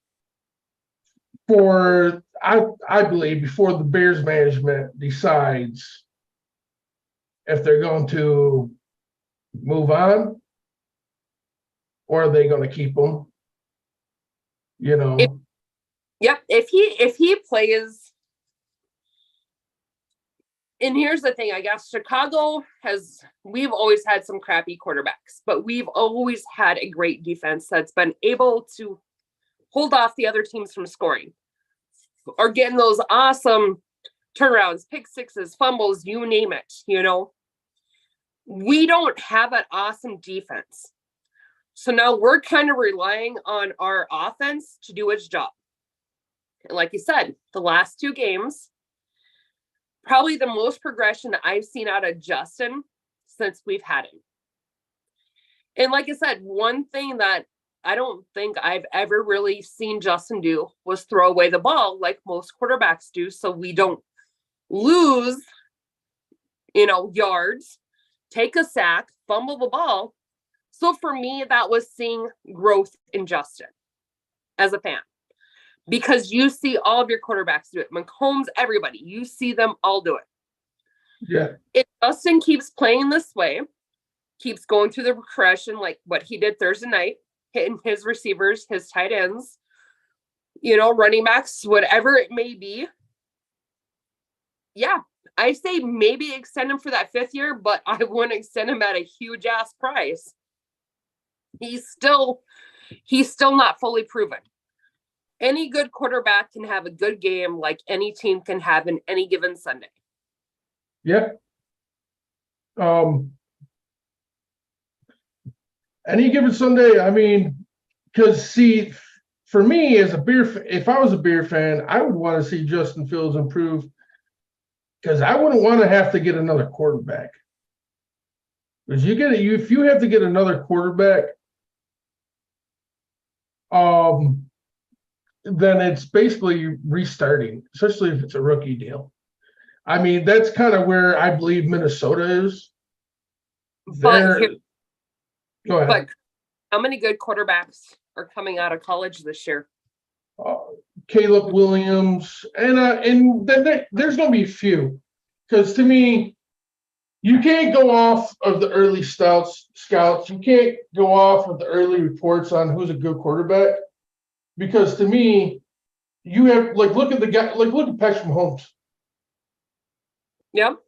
for, I believe, before the Bears management decides if they're going to move on or are they going to keep him, you know. If he plays. And here's the thing, I guess Chicago we've always had some crappy quarterbacks, but we've always had a great defense that's been able to hold off the other teams from scoring or getting those awesome turnarounds, pick sixes, fumbles, you name it, you know. We don't have an awesome defense. So now we're kind of relying on our offense to do its job. And like you said, the last two games, probably the most progression I've seen out of Justin since we've had him. And like I said, one thing that I don't think I've ever really seen Justin do was throw away the ball like most quarterbacks do, so we don't lose, yards, take a sack, fumble the ball. So for me, that was seeing growth in Justin as a fan. Because you see all of your quarterbacks do it. Mahomes, everybody. You see them all do it. Yeah. If Justin keeps playing this way, keeps going through the progression like what he did Thursday night, hitting his receivers, his tight ends, running backs, whatever it may be. Yeah, I say maybe extend him for that 5th year, but I wouldn't extend him at a huge ass price. He's still not fully proven. Any good quarterback can have a good game like any team can have in any given Sunday. Yeah. Any given Sunday, I mean, because see, for me as a if I was a Bear fan, I would want to see Justin Fields improve because I wouldn't want to have to get another quarterback. Because if you have to get another quarterback, then it's basically restarting, especially if it's a rookie deal. I mean, that's kind of where I believe Minnesota is. But Go ahead. But how many good quarterbacks are coming out of college this year? Caleb Williams, and then there's going to be a few, because to me, you can't go off of the early scouts. You can't go off of the early reports on who's a good quarterback, because to me, you have look at the guy, look at Patrick Mahomes. Yep.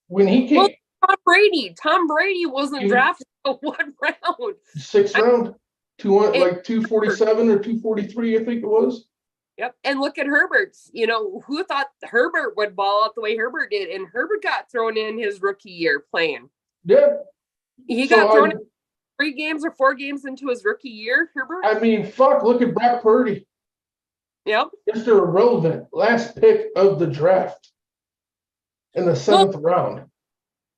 When he came, Tom Brady wasn't drafted in one round. 6th round, 247 or 243, I think it was. Yep. And look at Herbert's. Who thought Herbert would ball out the way Herbert did? And Herbert got thrown in his rookie year playing. Yeah. He got thrown in 3 games or 4 games into his rookie year, Herbert. I mean, look at Brock Purdy. Yep. Mr. Irrelevant, last pick of the draft in the 7th round.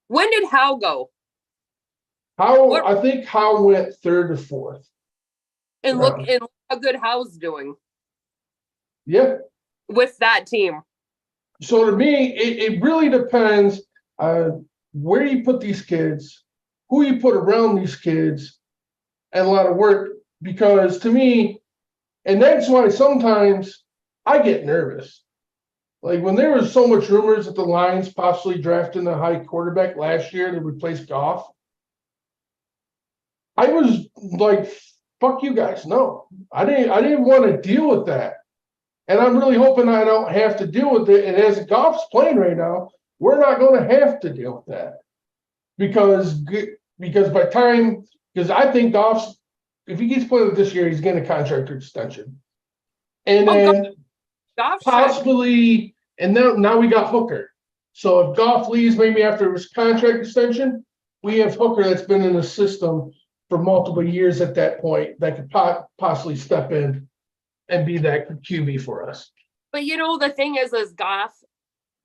When did Howe go? I think Howe went 3rd or 4th. And look how good Howe's doing. Yeah. With that team. So to me, it really depends where you put these kids, who you put around these kids, and a lot of work. Because to me, and that's why sometimes I get nervous. Like when there was so much rumors that the Lions possibly drafting a high quarterback last year to replace Goff, I was like, fuck you guys. No, I didn't want to deal with that. And I'm really hoping I don't have to deal with it. And as Goff's playing right now, we're not going to have to deal with that. Because I think Goff's, if he gets playing this year, he's getting a contract extension. And then possibly, and now we got Hooker. So if Goff leaves maybe after his contract extension, we have Hooker that's been in the system for multiple years at that point that could possibly step in and be that QB for us. But the thing is Goff,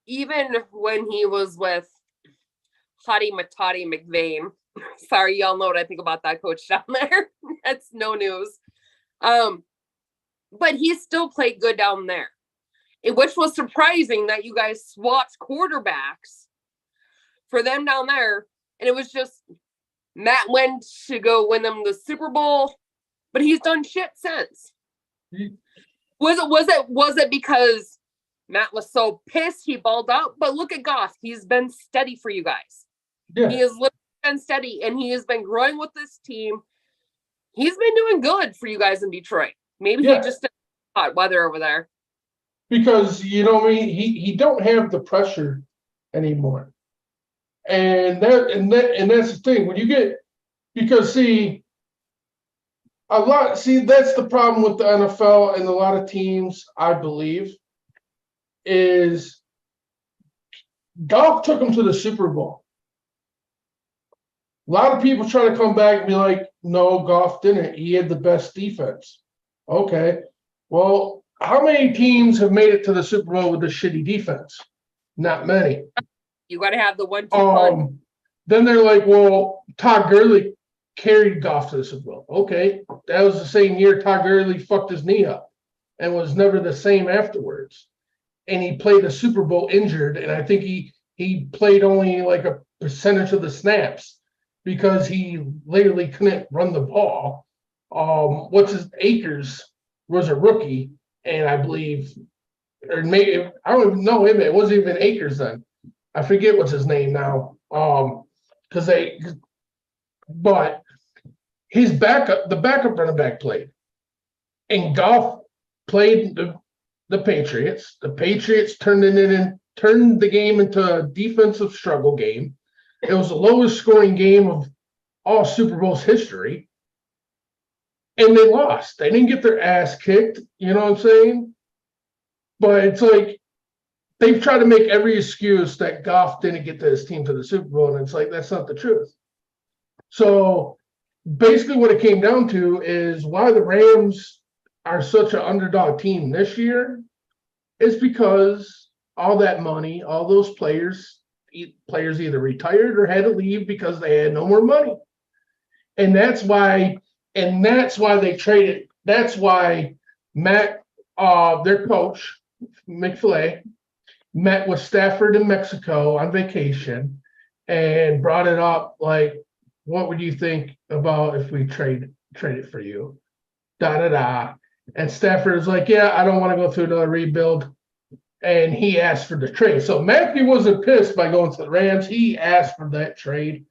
even when he was with Hottie Matati McVane, sorry, y'all know what I think about that coach down there. That's no news. But he still played good down there, which was surprising that you guys swapped quarterbacks for them down there. And it was just Matt went to go win them the Super Bowl, but he's done shit since. Was it because Matt was so pissed he balled out? But look at Goff. He's been steady for you guys. Yeah. He has literally been steady, and he has been growing with this team. He's been doing good for you guys in Detroit. Maybe he just hot weather over there. Because he don't have the pressure anymore. And that's the thing. When you get, because that's the problem with the NFL and a lot of teams, I believe, is Goff took them to the Super Bowl. A lot of people try to come back and be like, no, Goff didn't. He had the best defense. Okay. Well, how many teams have made it to the Super Bowl with a shitty defense? Not many. You got to have the 1-2 Then they're like, well, Todd Gurley carried Goff to the Super Bowl. Okay, that was the same year Todd Gurley fucked his knee up and was never the same afterwards. And he played a Super Bowl injured, and I think he played only like a percentage of the snaps because he literally couldn't run the ball. Akers was a rookie, and I believe, or maybe I don't even know him. It wasn't even Akers then. I forget what's his name now. But his the backup running back played, and Goff played the Patriots. The Patriots turned the game into a defensive struggle game. It was the lowest scoring game of all Super Bowls history. and they lost. They didn't get their ass kicked. You know what I'm saying? But it's like they've tried to make every excuse that Goff didn't get his team to the Super Bowl, and it's like that's not the truth. So basically, what it came down to is why the Rams are such an underdog team this year is because all that money, all those players either retired or had to leave because they had no more money. And that's why they traded. That's why Matt, their coach, McFlay, met with Stafford in Mexico on vacation and brought it up like, what would you think about if we trade it for you? Da da da. And Stafford is like, yeah, I don't want to go through another rebuild. And he asked for the trade. So Matthew wasn't pissed by going to the Rams. He asked for that trade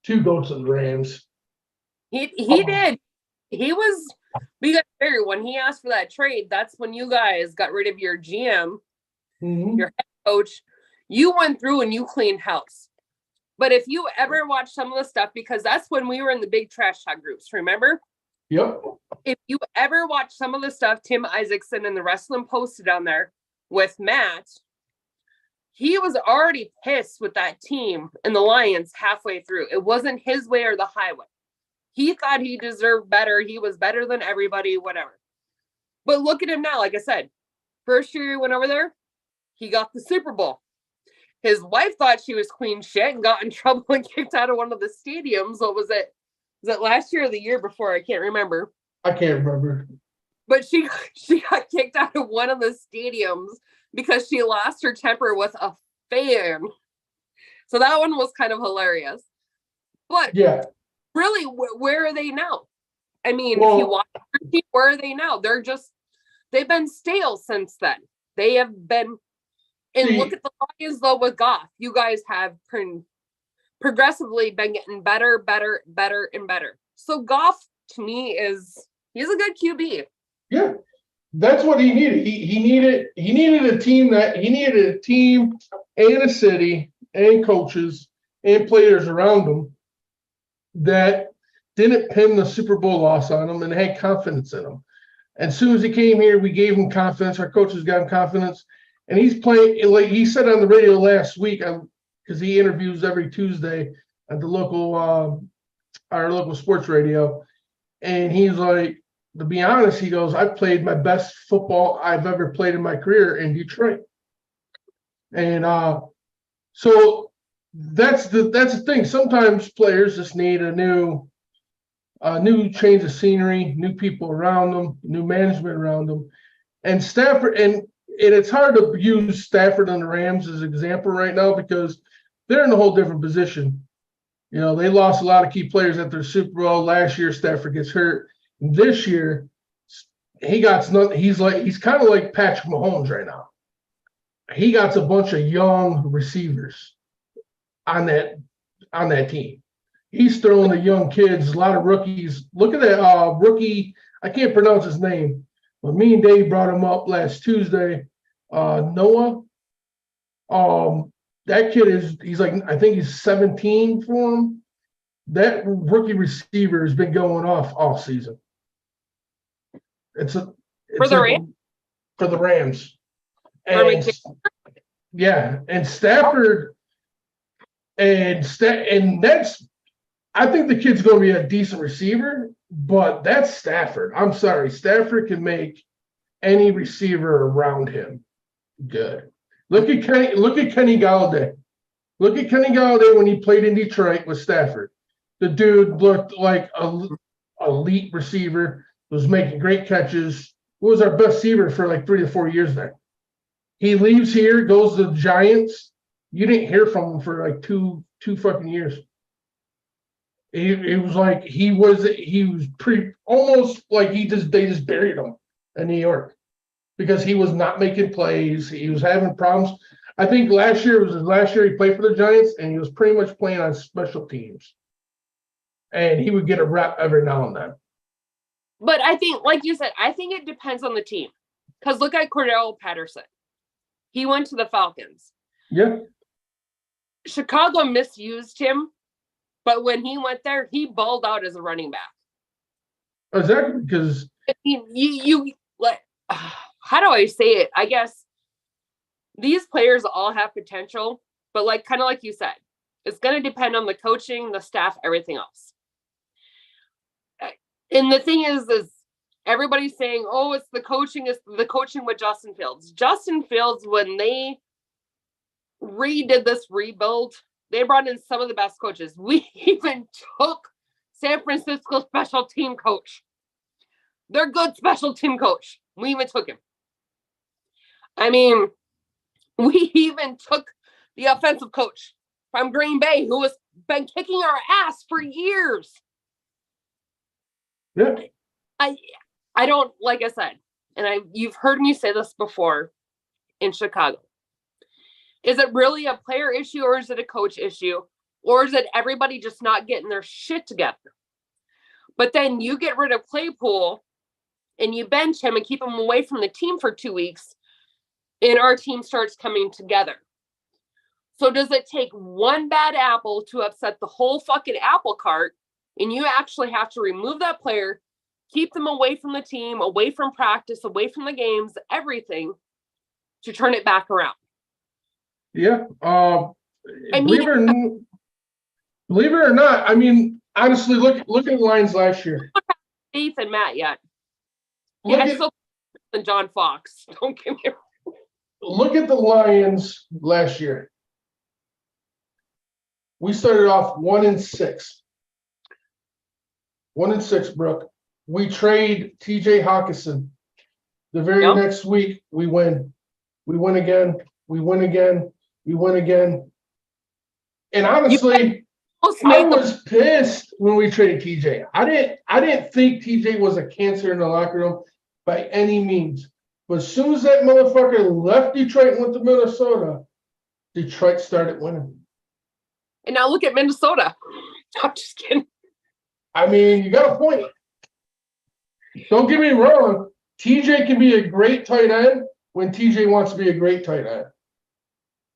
to go to the Rams. He did. He was because when he asked for that trade, that's when you guys got rid of your GM, your head coach. You went through and you cleaned house. But if you ever watch some of the stuff, because that's when we were in the big trash talk groups, remember? Yep. If you ever watch some of the stuff Tim Isaacson and the rest of them posted on there with Matt, he was already pissed with that team and the Lions halfway through. It wasn't his way or the highway. He thought he deserved better. He was better than everybody, whatever. But look at him now. Like I said, first year he went over there, he got the Super Bowl. His wife thought she was queen shit and got in trouble and kicked out of one of the stadiums. What was it? Was it last year or the year before? I can't remember. I can't remember. But she got kicked out of one of the stadiums because she lost her temper with a fan. So that one was kind of hilarious. But yeah, really, where are they now? I mean, if you watch their team, where are they now? They've been stale since then. They have been. And look at the Lions, though, with Goff. You guys have progressively been getting better, and better. So Goff, to me, he's a good QB. Yeah, that's what he needed. He needed a team and a city and coaches and players around him that didn't pin the Super Bowl loss on him and had confidence in him. And as soon as he came here, we gave him confidence. Our coaches got him confidence. And he's playing, like he said on the radio last week, because he interviews every Tuesday at the our local sports radio. And he's like, to be honest, he goes, I played my best football I've ever played in my career in Detroit. And so that's the thing. Sometimes players just need a new change of scenery, new people around them, new management around them. And Stafford, and it's hard to use Stafford and the Rams as an example right now because they're in a whole different position. You know, they lost a lot of key players at their Super Bowl. Last year, Stafford gets hurt. This year, he's kind of like Patrick Mahomes right now. He got a bunch of young receivers on that team. He's throwing the young kids, a lot of rookies. Look at that rookie. I can't pronounce his name. But me and Dave brought him up last Tuesday. Noah. That kid he's like, I think he's 17 for him. That rookie receiver has been going off all season. For the Rams. And, yeah, and Stafford and that's, I think the kid's going to be a decent receiver, but that's Stafford. I'm sorry. Stafford can make any receiver around him good. Look at Kenny Galladay. Look at Kenny Galladay when he played in Detroit with Stafford. The dude looked like an elite receiver, was making great catches. Who was our best receiver for like 3 to 4 years there? He leaves here, goes to the Giants. You didn't hear from him for like two fucking years. It was like he was pretty almost like they just buried him in New York because he was not making plays. He was having problems. I think last year was his last year he played for the Giants, and he was pretty much playing on special teams. And he would get a rep every now and then. But I think, like you said, I think it depends on the team. Because look at Cordell Patterson. He went to the Falcons. Yeah. Chicago misused him. But when he went there, he balled out as a running back. Exactly, because I mean, you like, how do I say it? I guess these players all have potential, but like kind of like you said, it's going to depend on the coaching, the staff, everything else. And the thing is everybody's saying, "Oh, it's the coaching with Justin Fields." Justin Fields, when they redid this rebuild, they brought in some of the best coaches. We even took San Francisco special team coach. Their good special team coach. We even took him. I mean, we even took the offensive coach from Green Bay, who has been kicking our ass for years. yeah, I don't, like I said, and you've heard me say this before in Chicago. Is it really a player issue, or is it a coach issue, or is it everybody just not getting their shit together? But then you get rid of Claypool and you bench him and keep him away from the team for 2 weeks, and our team starts coming together. So does it take one bad apple to upset the whole fucking apple cart, and you actually have to remove that player, keep them away from the team, away from practice, away from the games, everything, to turn it back around? yeah. I Believe mean, it or not, I mean, honestly, look at the Lions last year. Faith and Matt yet. Look I at still than John Fox. Don't give me. look at the Lions last year. We started off 1-6. 1-6, Brooke. We trade TJ Hawkinson. The very Yep. next week, we win. We win again. We win again. We win again. And honestly, I was pissed when we traded TJ. I didn't think TJ was a cancer in the locker room by any means. But as soon as that motherfucker left Detroit and went to Minnesota, Detroit started winning. And now look at Minnesota. I'm just kidding. I mean, you got a point. Don't get me wrong. TJ can be a great tight end when TJ wants to be a great tight end.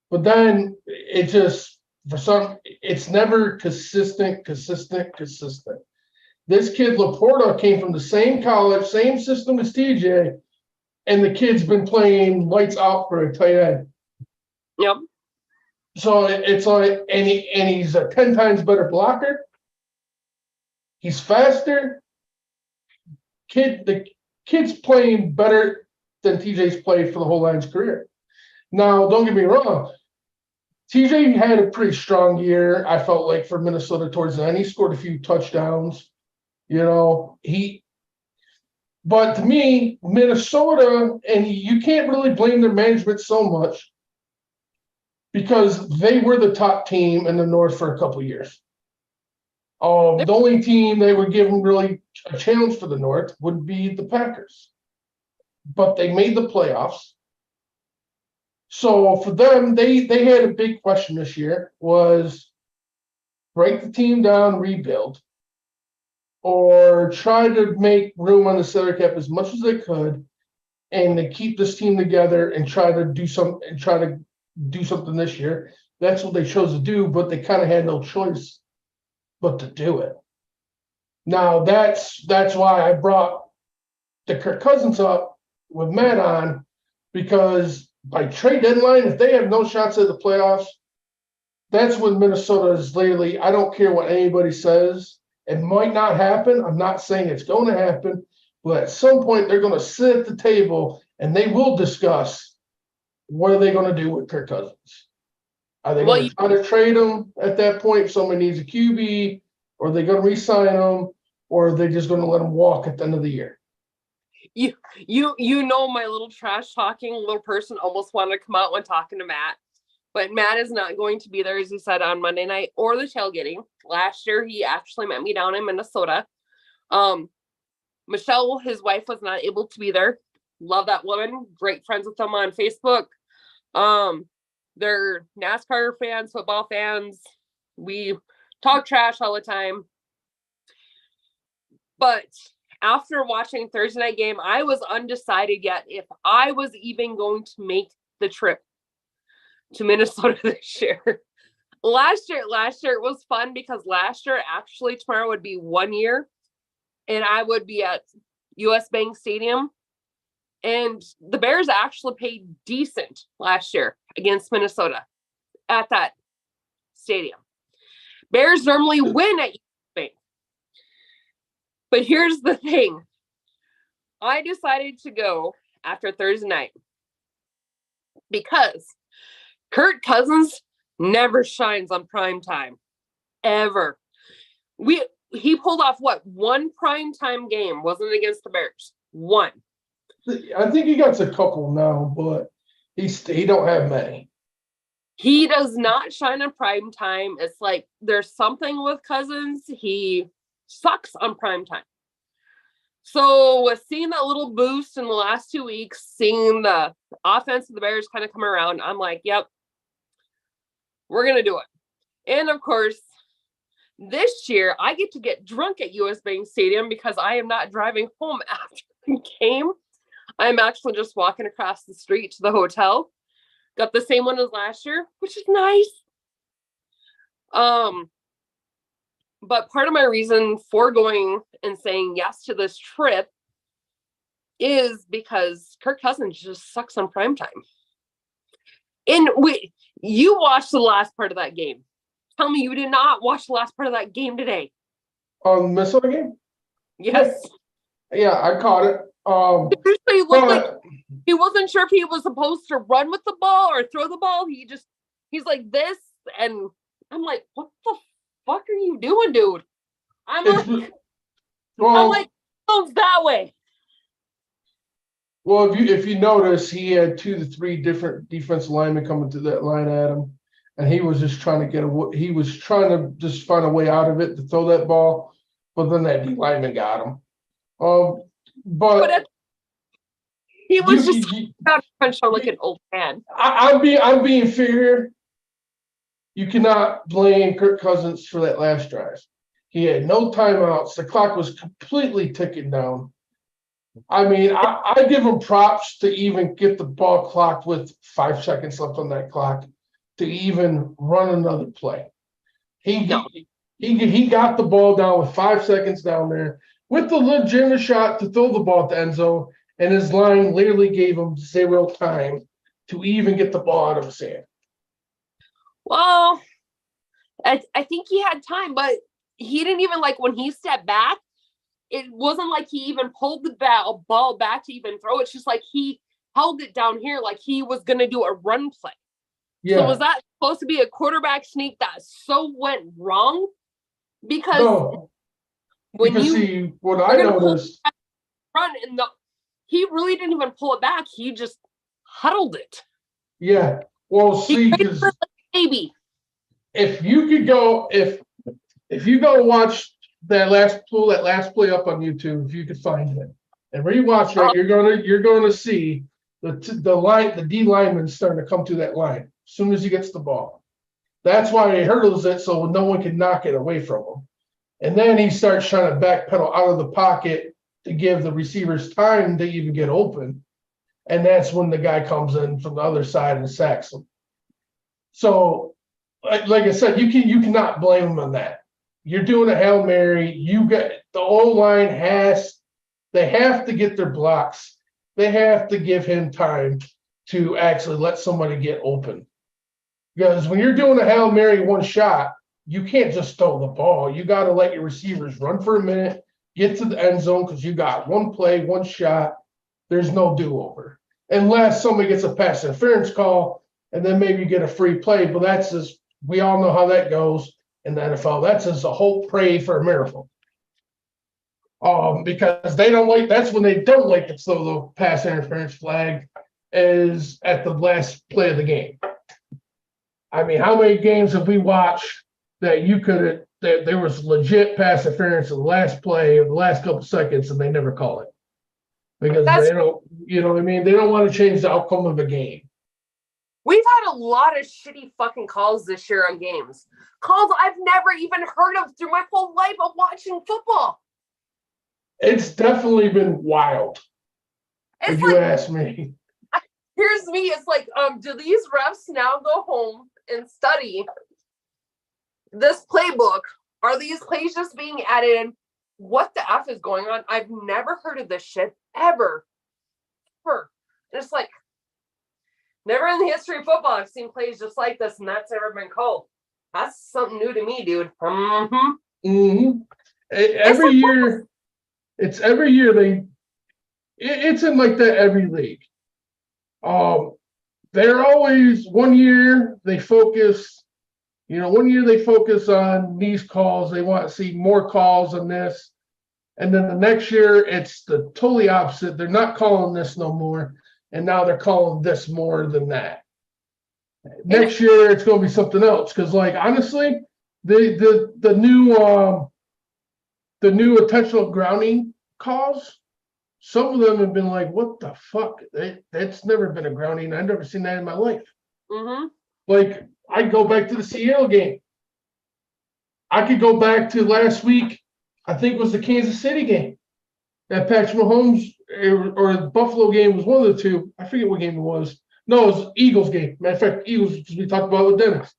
But then it just, it's never consistent. This kid, Laporta, came from the same college, same system as TJ, and the kid's been playing lights out for a tight end. Yep. So it's like, and he's a 10 times better blocker. He's faster. The kid's playing better than TJ's played for the whole Lions career. Now, don't get me wrong. TJ had a pretty strong year, I felt like, for Minnesota towards the end. He scored a few touchdowns. But to me, Minnesota, and you can't really blame their management so much because they were the top team in the North for a couple of years. The only team they would give them really a challenge for the North would be the Packers. But they made the playoffs. So for them, they had a big question this year was break the team down, rebuild, or try to make room on the salary cap as much as they could and to keep this team together and try to do something this year. That's what they chose to do, but they kind of had no choice but to do it. Now that's why I brought the Kirk Cousins up with Matt on, because by trade deadline, if they have no shots at the playoffs, that's when Minnesota is lately. I don't care what anybody says. It might not happen. I'm not saying it's going to happen, but at some point they're going to sit at the table and they will discuss what are they going to do with Kirk Cousins. Are they going to try to trade him at that point if somebody needs a QB, or are they going to re-sign him, or are they just going to let him walk at the end of the year? You know, my little trash talking little person almost wanted to come out when talking to Matt, but Matt is not going to be there, as he said, on Monday night or the tailgating. Last year, he actually met me down in Minnesota. Michelle, his wife, was not able to be there. Love that woman. Great friends with them on Facebook. They're NASCAR fans, football fans. We talk trash all the time. But after watching Thursday night game, I was undecided yet if I was even going to make the trip to Minnesota this year. Last year it was fun because last year, actually, tomorrow would be 1 year and I would be at US Bank Stadium. And the Bears actually played decent last year against Minnesota at that stadium. Bears normally win at US Bank. But here's the thing. I decided to go after Thursday night because Kirk Cousins never shines on prime time. Ever. He pulled off one prime time game, wasn't it, against the Bears? One. I think he got a couple now, but he don't have many. He does not shine on prime time. It's like there's something with Cousins. He sucks on prime time. So with seeing that little boost in the last 2 weeks, seeing the offense of the Bears kind of come around, I'm like, yep, we're going to do it. And of course, this year I get to get drunk at US Bank Stadium because I am not driving home after the game. I'm actually just walking across the street to the hotel. Got the same one as last year, which is nice. But part of my reason for going and saying yes to this trip is because Kirk Cousins just sucks on primetime. And you watched the last part of that game. Tell me you did not watch the last part of that game today. Minnesota game? Yes. Yeah, I caught it. He looked like he wasn't sure if he was supposed to run with the ball or throw the ball. He's like this, and I'm like, what the fuck are you doing, dude? I'm like, goes that way. Well, if you notice, he had 2 to 3 different defensive linemen coming to that line at him, and he was just trying to just find a way out of it to throw that ball, but then that D lineman got him. But he was just like an old man. I'm being fair here. You cannot blame Kirk Cousins for that last drive. He had no timeouts. The clock was completely ticking down. I mean, I give him props to even get the ball clocked with 5 seconds left on that clock to even run another play. He got the ball down with 5 seconds down there with the legitimate shot to throw the ball at the end zone, and his line literally gave him 0 time to even get the ball out of his hand. Well, I think he had time, but he didn't even, like, when he stepped back, it wasn't like he even pulled the ball back to even throw. It's just like he held it down here like he was going to do a run play. Yeah. So was that supposed to be a quarterback sneak that so went wrong? Because what I noticed, he really didn't even pull it back. He just huddled it. Yeah. Well, see, because maybe if you could go, if you go watch that last play up on YouTube, if you could find it and rewatch it, you're gonna see the D lineman starting to come to that line as soon as he gets the ball. That's why he hurdles it so no one can knock it away from him. And then he starts trying to backpedal out of the pocket to give the receivers time to even get open. And that's when the guy comes in from the other side and sacks him. So, like I said, you cannot blame him on that. You're doing a Hail Mary. You got the O-line they have to get their blocks. They have to give him time to actually let somebody get open. Because when you're doing a Hail Mary one shot, you can't just throw the ball. You got to let your receivers run for a minute, get to the end zone because you got one play, one shot. There's no do-over. Unless somebody gets a pass interference call and then maybe you get a free play. But that's just, we all know how that goes in the NFL. That's just a hope, pray for a miracle. Because that's when they don't like to throw the pass interference flag is at the last play of the game. I mean, how many games have we watched that that there was legit pass interference in the last play of the last couple seconds and they never call it? Because they don't, you know what I mean? They don't want to change the outcome of a game. We've had a lot of shitty fucking calls this year on games. Calls I've never even heard of through my whole life of watching football. It's definitely been wild. If you ask me. Here's me. It's like, do these refs now go home and study this playbook? Are these plays just being added what the F is going on? I've never heard of this shit ever. Ever. And it's like, never in the history of football I've seen plays just like this, and that's never been called. That's something new to me, dude. Every year, it's in like that every league. They're always one year they focus on these calls. They want to see more calls on this. And then the next year it's the totally opposite. They're not calling this no more. And now they're calling this more than that. Next year it's going to be something else. Because like honestly, the new intentional grounding calls, some of them have been like, what the fuck? That's never been a grounding. I've never seen that in my life. Like, I go back to the Seattle game. I could go back to last week. I think it was the Kansas City game. That Patrick Mahomes or the Buffalo game was one of the two. I forget what game it was. No, it was Eagles game. Matter of fact, Eagles, because we talked about it with Dennis.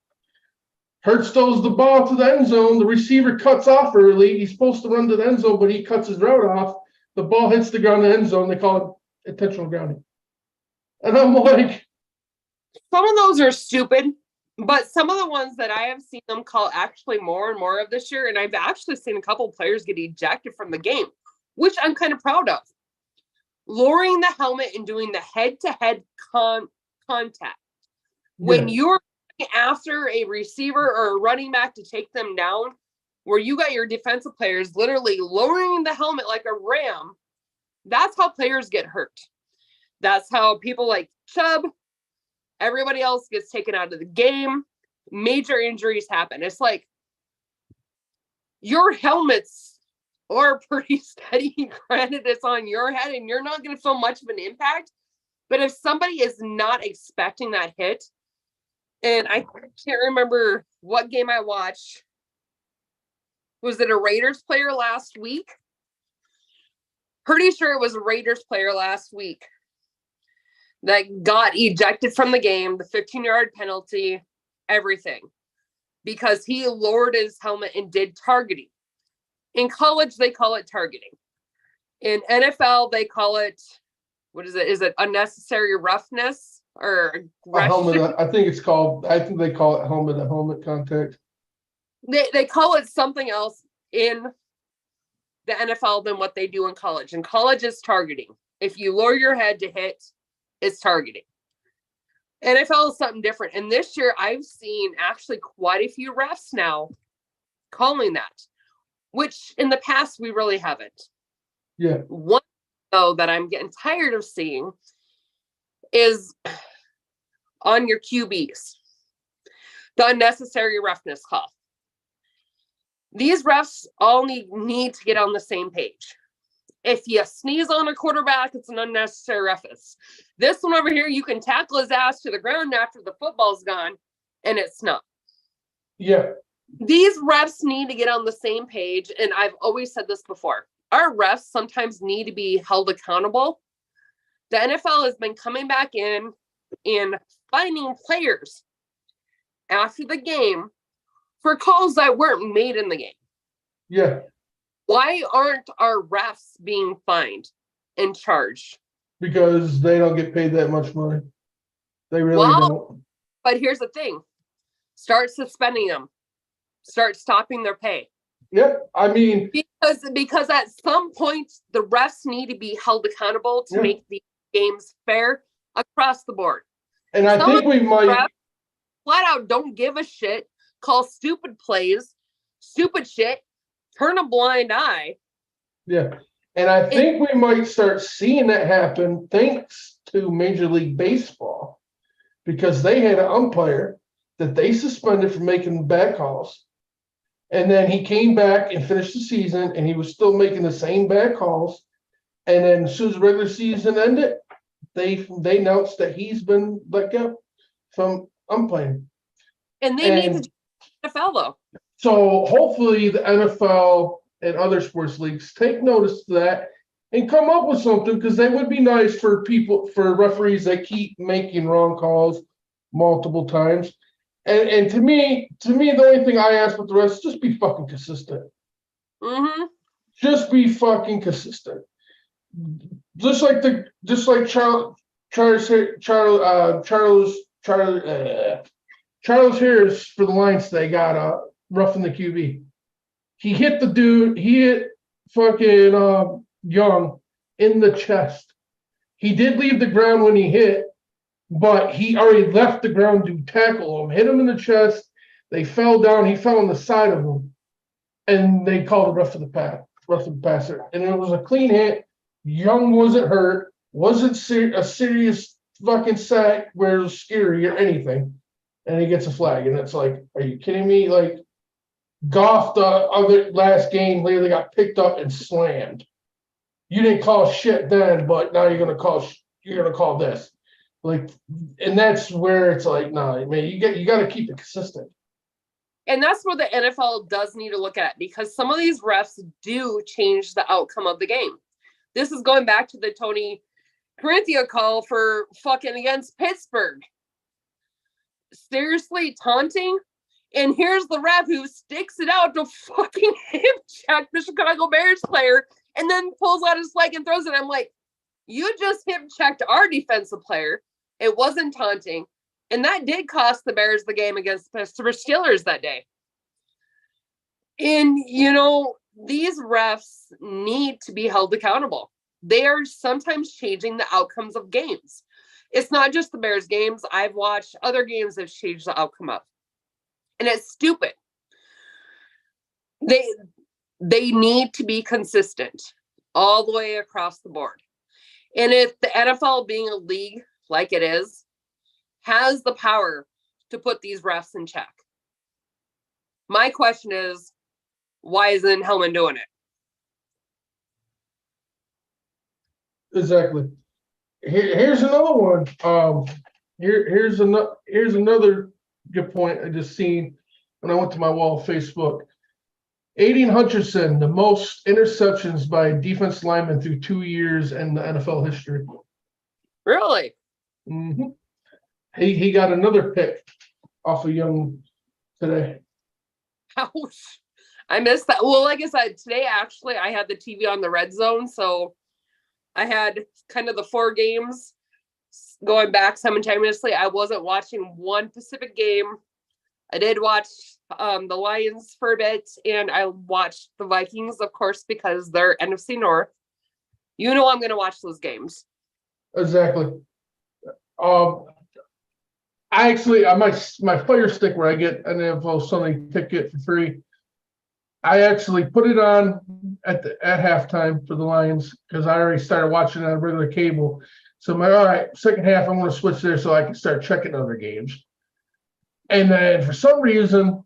Hurts throws the ball to the end zone. The receiver cuts off early. He's supposed to run to the end zone, but he cuts his route off. The ball hits the ground in the end zone. They call it intentional grounding. And I'm like, some of those are stupid, but some of the ones that I have seen them call actually more and more of this year, and I've actually seen a couple of players get ejected from the game, which I'm kind of proud of. Lowering the helmet and doing the head-to-head contact. When you're after a receiver or a running back to take them down, where you got your defensive players literally lowering the helmet like a ram, that's how players get hurt. That's how people like Chubb, everybody else gets taken out of the game. Major injuries happen. It's like your helmets are pretty steady. Granted, it's on your head and you're not going to feel much of an impact. But if somebody is not expecting that hit, and I can't remember what game I watched. Was it a Raiders player last week? Pretty sure it was a Raiders player last week that got ejected from the game, the 15-yard penalty, everything, because he lowered his helmet and did targeting. In college, they call it targeting. In NFL, they call it, what is it? Is it unnecessary roughness or aggression? I think they call it helmet-to-helmet contact. They call it something else in the NFL than what they do in college. In college, it's targeting. If you lower your head to hit, it's targeting. NFL is something different. And this year, I've seen actually quite a few refs now calling that, which in the past, we really haven't. Yeah. One, though, that I'm getting tired of seeing is on your QBs, the unnecessary roughness call. These refs all need to get on the same page. If you sneeze on a quarterback, it's an unnecessary roughness. This one over here, you can tackle his ass to the ground after the football's gone, and it's not. Yeah. These refs need to get on the same page, and I've always said this before. Our refs sometimes need to be held accountable. The NFL has been coming back in and finding players after the game for calls that weren't made in the game. Yeah. Why aren't our refs being fined and charged? Because they don't get paid that much money. They really don't. But here's the thing. Start suspending them. Start stopping their pay. Yep. I mean, because at some point the refs need to be held accountable to make the games fair across the board. And I think we might flat out don't give a shit, call stupid plays, stupid shit, turn a blind eye. Yeah. And I think we might start seeing that happen thanks to Major League Baseball, because they had an umpire that they suspended for making bad calls. And then he came back and finished the season, and he was still making the same bad calls. And then as soon as the regular season ended, they announced that he's been let go from umpiring. And they need to do the NFL though. So hopefully the NFL and other sports leagues take notice of that and come up with something, because that would be nice for referees that keep making wrong calls multiple times. And to me, the only thing I ask with the rest is just be fucking consistent. Mm-hmm. Just be fucking consistent. Just like Charles Harris for the Lions today got roughing the QB. He hit the dude. He hit fucking Young in the chest. He did leave the ground when he hit, but he already left the ground to tackle him. Hit him in the chest. They fell down. He fell on the side of him, and they called a rough of the passer. And it was a clean hit. Young wasn't hurt. Wasn't a serious fucking sack where it was scary or anything. And he gets a flag, and it's like, are you kidding me? Like, Goff, the other last game, literally got picked up and slammed. You didn't call shit then, but now you're gonna call this. Like, and that's where it's like, nah, man, you got to keep it consistent. And that's what the NFL does need to look at, because some of these refs do change the outcome of the game. This is going back to the Tony Corinthia call for fucking against Pittsburgh. Seriously, taunting? And here's the ref who sticks it out to fucking hip check the Chicago Bears player and then pulls out his flag and throws it. I'm like, you just hip checked our defensive player. It wasn't taunting. And that did cost the Bears the game against the Pittsburgh Steelers that day. And, these refs need to be held accountable. They are sometimes changing the outcomes of games. It's not just the Bears games. I've watched other games that changed the outcome of. And it's stupid. They need to be consistent all the way across the board. And if the NFL, being a league like it is, has the power to put these refs in check, my question is, why isn't Hellman doing it? Exactly. Here's another one. Here's another good point I just seen when I went to my wall of Facebook. Aiden Hutchinson, the most interceptions by defense linemen through 2 years in the NFL history. Really? Mm-hmm. He got another pick off of Young today. Ouch. I missed that. Well, like I said, today actually I had the TV on the red zone, so I had kind of the 4 games going back simultaneously. I wasn't watching one Pacific game. I did watch the Lions for a bit, and I watched the Vikings, of course, because they're NFC North. I'm going to watch those games. Exactly. I actually, my Fire Stick where I get an NFL Sunday ticket for free. I actually put it on at halftime for the Lions because I already started watching it on regular cable. So all right, second half, I'm going to switch there so I can start checking other games. And then for some reason,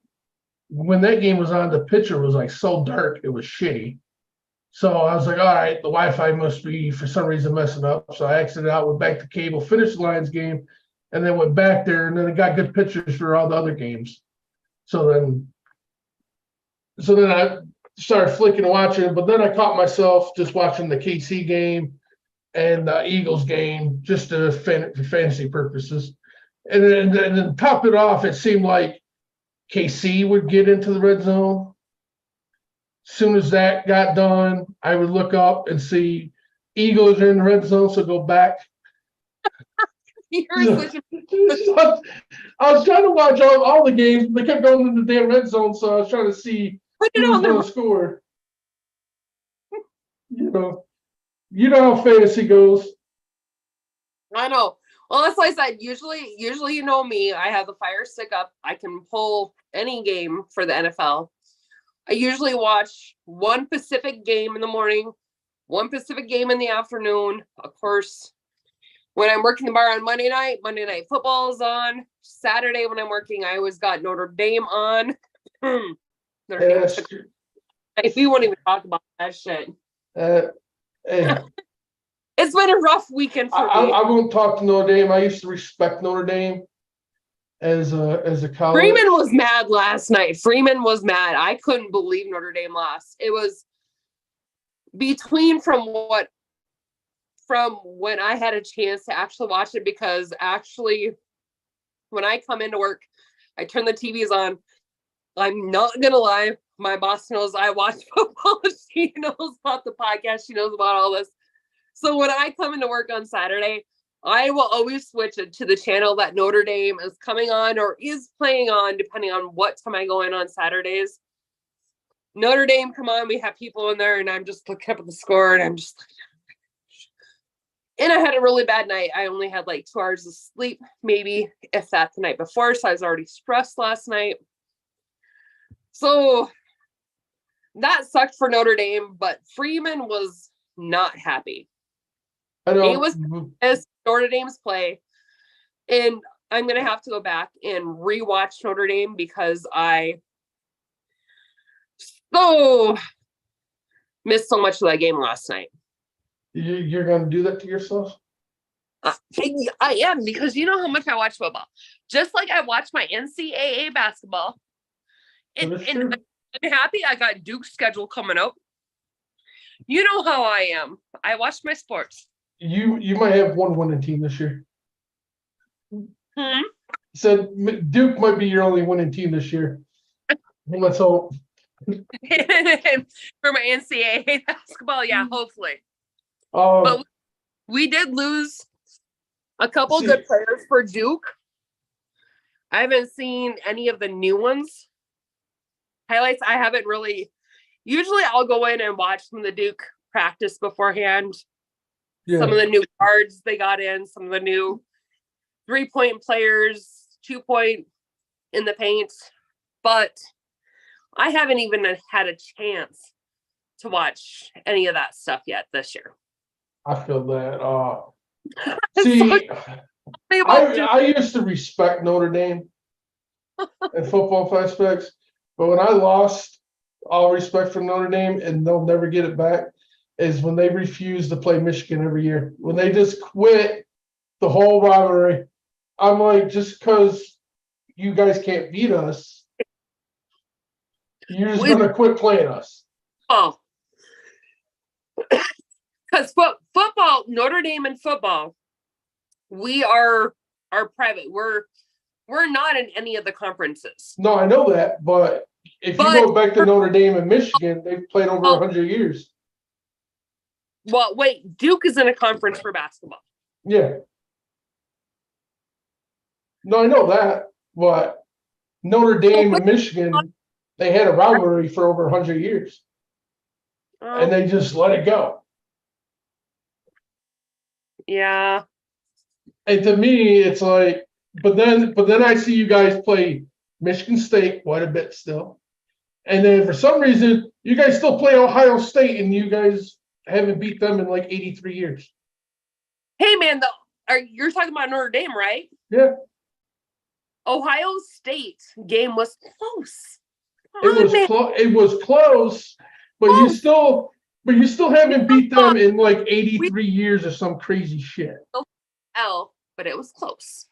when that game was on, the picture was like so dark, it was shitty. So I was like, all right, the Wi-Fi must be for some reason messing up. So I exited out, went back to cable, finished the Lions game, and then went back there, and then it got good pictures for all the other games. So then I started flicking and watching, but then I caught myself just watching the KC game and the Eagles game just for fantasy purposes. And then top it off, it seemed like KC would get into the red zone. As soon as that got done, I would look up and see Eagles are in the red zone, so go back. I was trying to watch all the games, but they kept going in the damn red zone, so I was trying to see who was going to score. You know how fantasy goes. I know. Well, that's like I said. Usually, me. I have the Fire Stick up. I can pull any game for the NFL. I usually watch one Pacific game in the morning, one Pacific game in the afternoon. Of course, when I'm working the bar on Monday night football is on. Saturday when I'm working, I always got Notre Dame on. We won't even talk about that shit. Hey. It's been a rough weekend for me. I won't talk to Notre Dame. I used to respect Notre Dame as a college. Freeman was mad last night. Freeman was mad. I couldn't believe Notre Dame lost. It was between from when I had a chance to actually watch it, because actually when I come into work, I turn the TVs on. I'm not gonna lie. My boss knows I watch football. She knows about the podcast. She knows about all this. So when I come into work on Saturday, I will always switch it to the channel that Notre Dame is coming on or is playing on, depending on what time I go in on Saturdays. Notre Dame, come on, we have people in there, and I'm just looking up at the score, and I'm just like, and I had a really bad night. I only had like 2 hours of sleep, maybe if that the night before. So I was already stressed last night. So that sucked for Notre Dame, but Freeman was not happy. I know. It was as Notre Dame's play. And I'm going to have to go back and rewatch Notre Dame because I missed so much of that game last night. You're going to do that to yourself? I am, because you know how much I watch football. Just like I watch my NCAA basketball. And I'm happy I got Duke's schedule coming up. You know how I am. I watch my sports. You might have one winning team this year. So Duke might be your only winning team this year. Let's hope. For my NCAA basketball, yeah, hopefully. But we did lose a couple good players for Duke. I haven't seen any of the new ones. Highlights, I haven't really. Usually I'll go in and watch some of the Duke practice beforehand. Yeah. Some of the new guards they got in, some of the new 3-point players, 2-point in the paint. But I haven't even had a chance to watch any of that stuff yet this year. I feel that. See, I used to respect Notre Dame in football aspects, but when I lost all respect for Notre Dame, and they'll never get it back, is when they refuse to play Michigan every year. When they just quit the whole rivalry. I'm like, just because you guys can't beat us, you're just going to quit playing us. Oh. Because football, Notre Dame and football, we are private. We're not in any of the conferences. No, I know that, but if you go back to Notre Dame and Michigan, they've played over 100 years. Well, wait, Duke is in a conference for basketball. Yeah. No, I know that, but Notre Dame and Michigan, they had a rivalry for over 100 years. And they just let it go. Yeah. And to me, it's like, but then I see you guys play Michigan State quite a bit still. And then for some reason, you guys still play Ohio State, and you guys haven't beat them in like 83 years. Hey, man, you're talking about Notre Dame, right? Yeah. Ohio State game was close. It was close, but you still haven't beat them in like 83 years or some crazy shit. But it was close.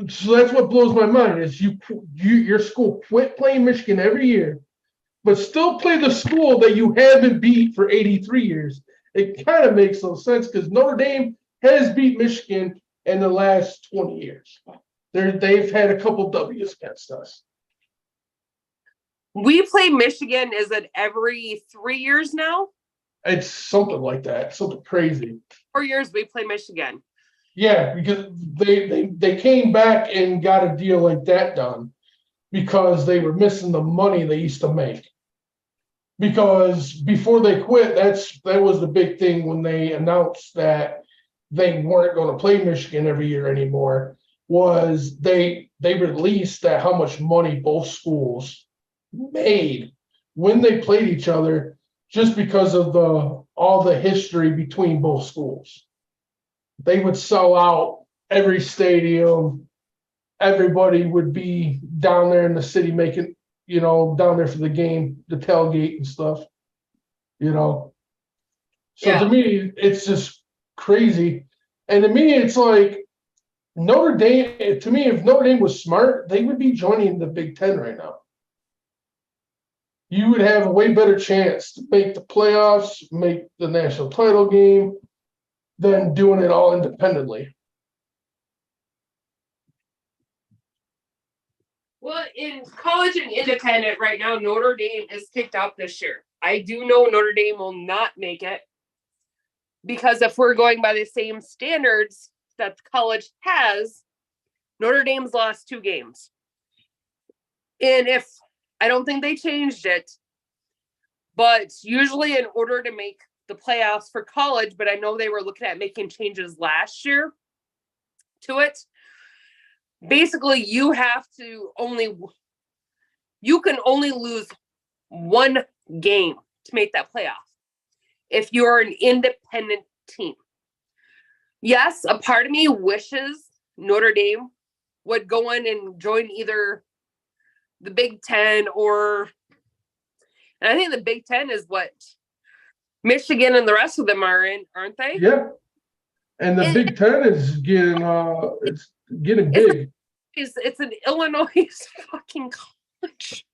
So that's what blows my mind is your school quit playing Michigan every year, but still play the school that you haven't beat for 83 years. It kind of makes no sense because Notre Dame has beat Michigan in the last 20 years. They've had a couple W's against us. We play Michigan, is it every 3 years now? It's something like that, something crazy. 4 years we play Michigan. Yeah, because they came back and got a deal like that done because they were missing the money they used to make. Because before they quit, that was the big thing when they announced that they weren't going to play Michigan every year anymore, was they released that how much money both schools made when they played each other just because of all the history between both schools. They would sell out every stadium. Everybody would be down there in the city making, down there for the game, the tailgate and stuff, So to me, it's just crazy. And to me, it's like Notre Dame, to me, if Notre Dame was smart, they would be joining the Big Ten right now. You would have a way better chance to make the playoffs, make the national title game, than doing it all independently. Well, in college and independent right now, Notre Dame is kicked out this year. I do know Notre Dame will not make it because if we're going by the same standards that college has, Notre Dame's lost 2 games. And if I don't think they changed it, but usually in order to make the playoffs for college, but I know they were looking at making changes last year to it. Basically, you can only lose 1 game to make that playoff if you're an independent team. Yes, a part of me wishes Notre Dame would go in and join either the Big Ten and I think the Big Ten is what Michigan and the rest of them are in, aren't they? Yeah. And the Big Ten is getting big. It's an Illinois fucking college.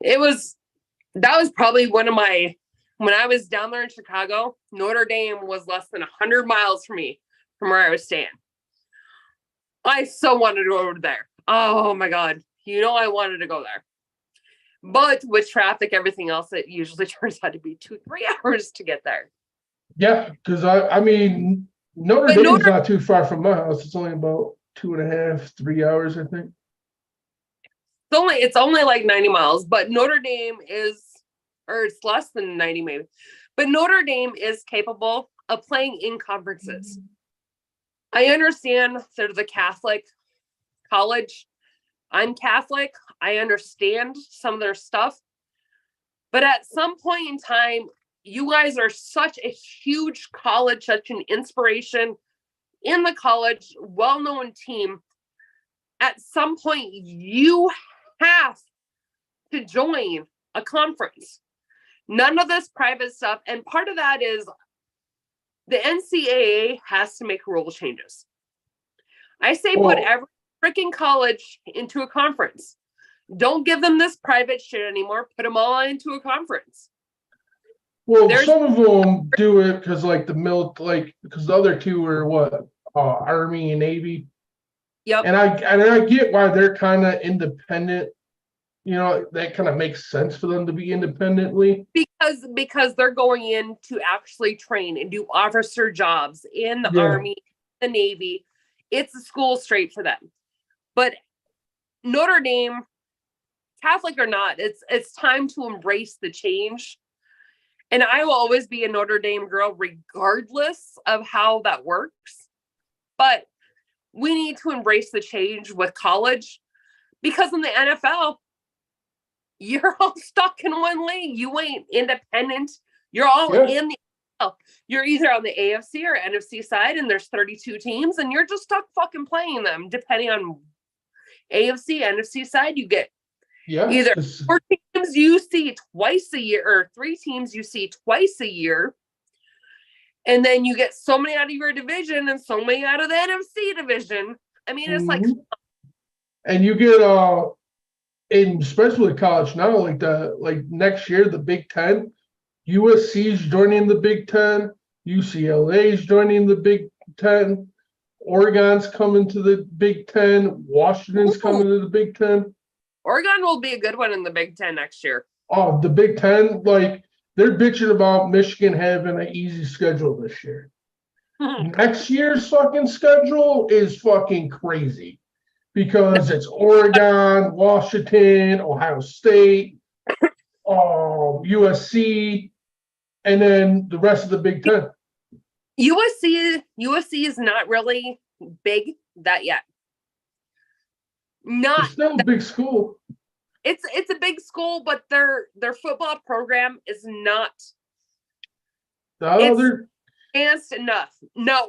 That was probably one of my, when I was down there in Chicago, Notre Dame was less than 100 miles from me, from where I was staying. I so wanted to go over there. Oh my God. I wanted to go there. But with traffic, everything else, it usually turns out to be 2-3 hours to get there. Yeah, because I mean, Notre Dame's not too far from my house. It's only about 2.5, 3 hours, I think. It's only like 90 miles, but Notre Dame it's less than 90 maybe. But Notre Dame is capable of playing in conferences. I understand there's a Catholic college. I'm Catholic. I understand some of their stuff. But at some point in time, you guys are such a huge college, such an inspiration in the college, well-known team. At some point, you have to join a conference. None of this private stuff. And part of that is the NCAA has to make rule changes. I say put every freaking college into a conference. Don't give them this private shit anymore. Put them all into a conference. Well, some of them do it because because the other two are what? Army and Navy. Yep. And I get why they're kind of independent. That kind of makes sense for them to be independently. Because they're going in to actually train and do officer jobs in the Army, the Navy. It's a school straight for them. But Notre Dame, Catholic or not, it's time to embrace the change. And I will always be a Notre Dame girl regardless of how that works. But we need to embrace the change with college because in the NFL, you're all stuck in one league. You ain't independent. You're all in the NFL. You're either on the AFC or NFC side, and there's 32 teams, and you're just stuck fucking playing them. Depending on AFC, NFC side, you get either 4 teams you see twice a year or 3 teams you see twice a year. And then you get so many out of your division and so many out of the NFC division. I mean, it's like, and you get in especially college now, like next year, the Big Ten, USC's joining the Big Ten, UCLA's joining the Big Ten, Oregon's coming to the Big Ten, Washington's coming to the Big Ten. Oregon will be a good one in the Big Ten next year. Oh, the Big Ten, they're bitching about Michigan having an easy schedule this year. Next year's fucking schedule is fucking crazy because it's Oregon, Washington, Ohio State, USC, and then the rest of the Big Ten. USC is not really big that yet. It's still a big school. It's a big school, but their football program is not advanced enough. Now,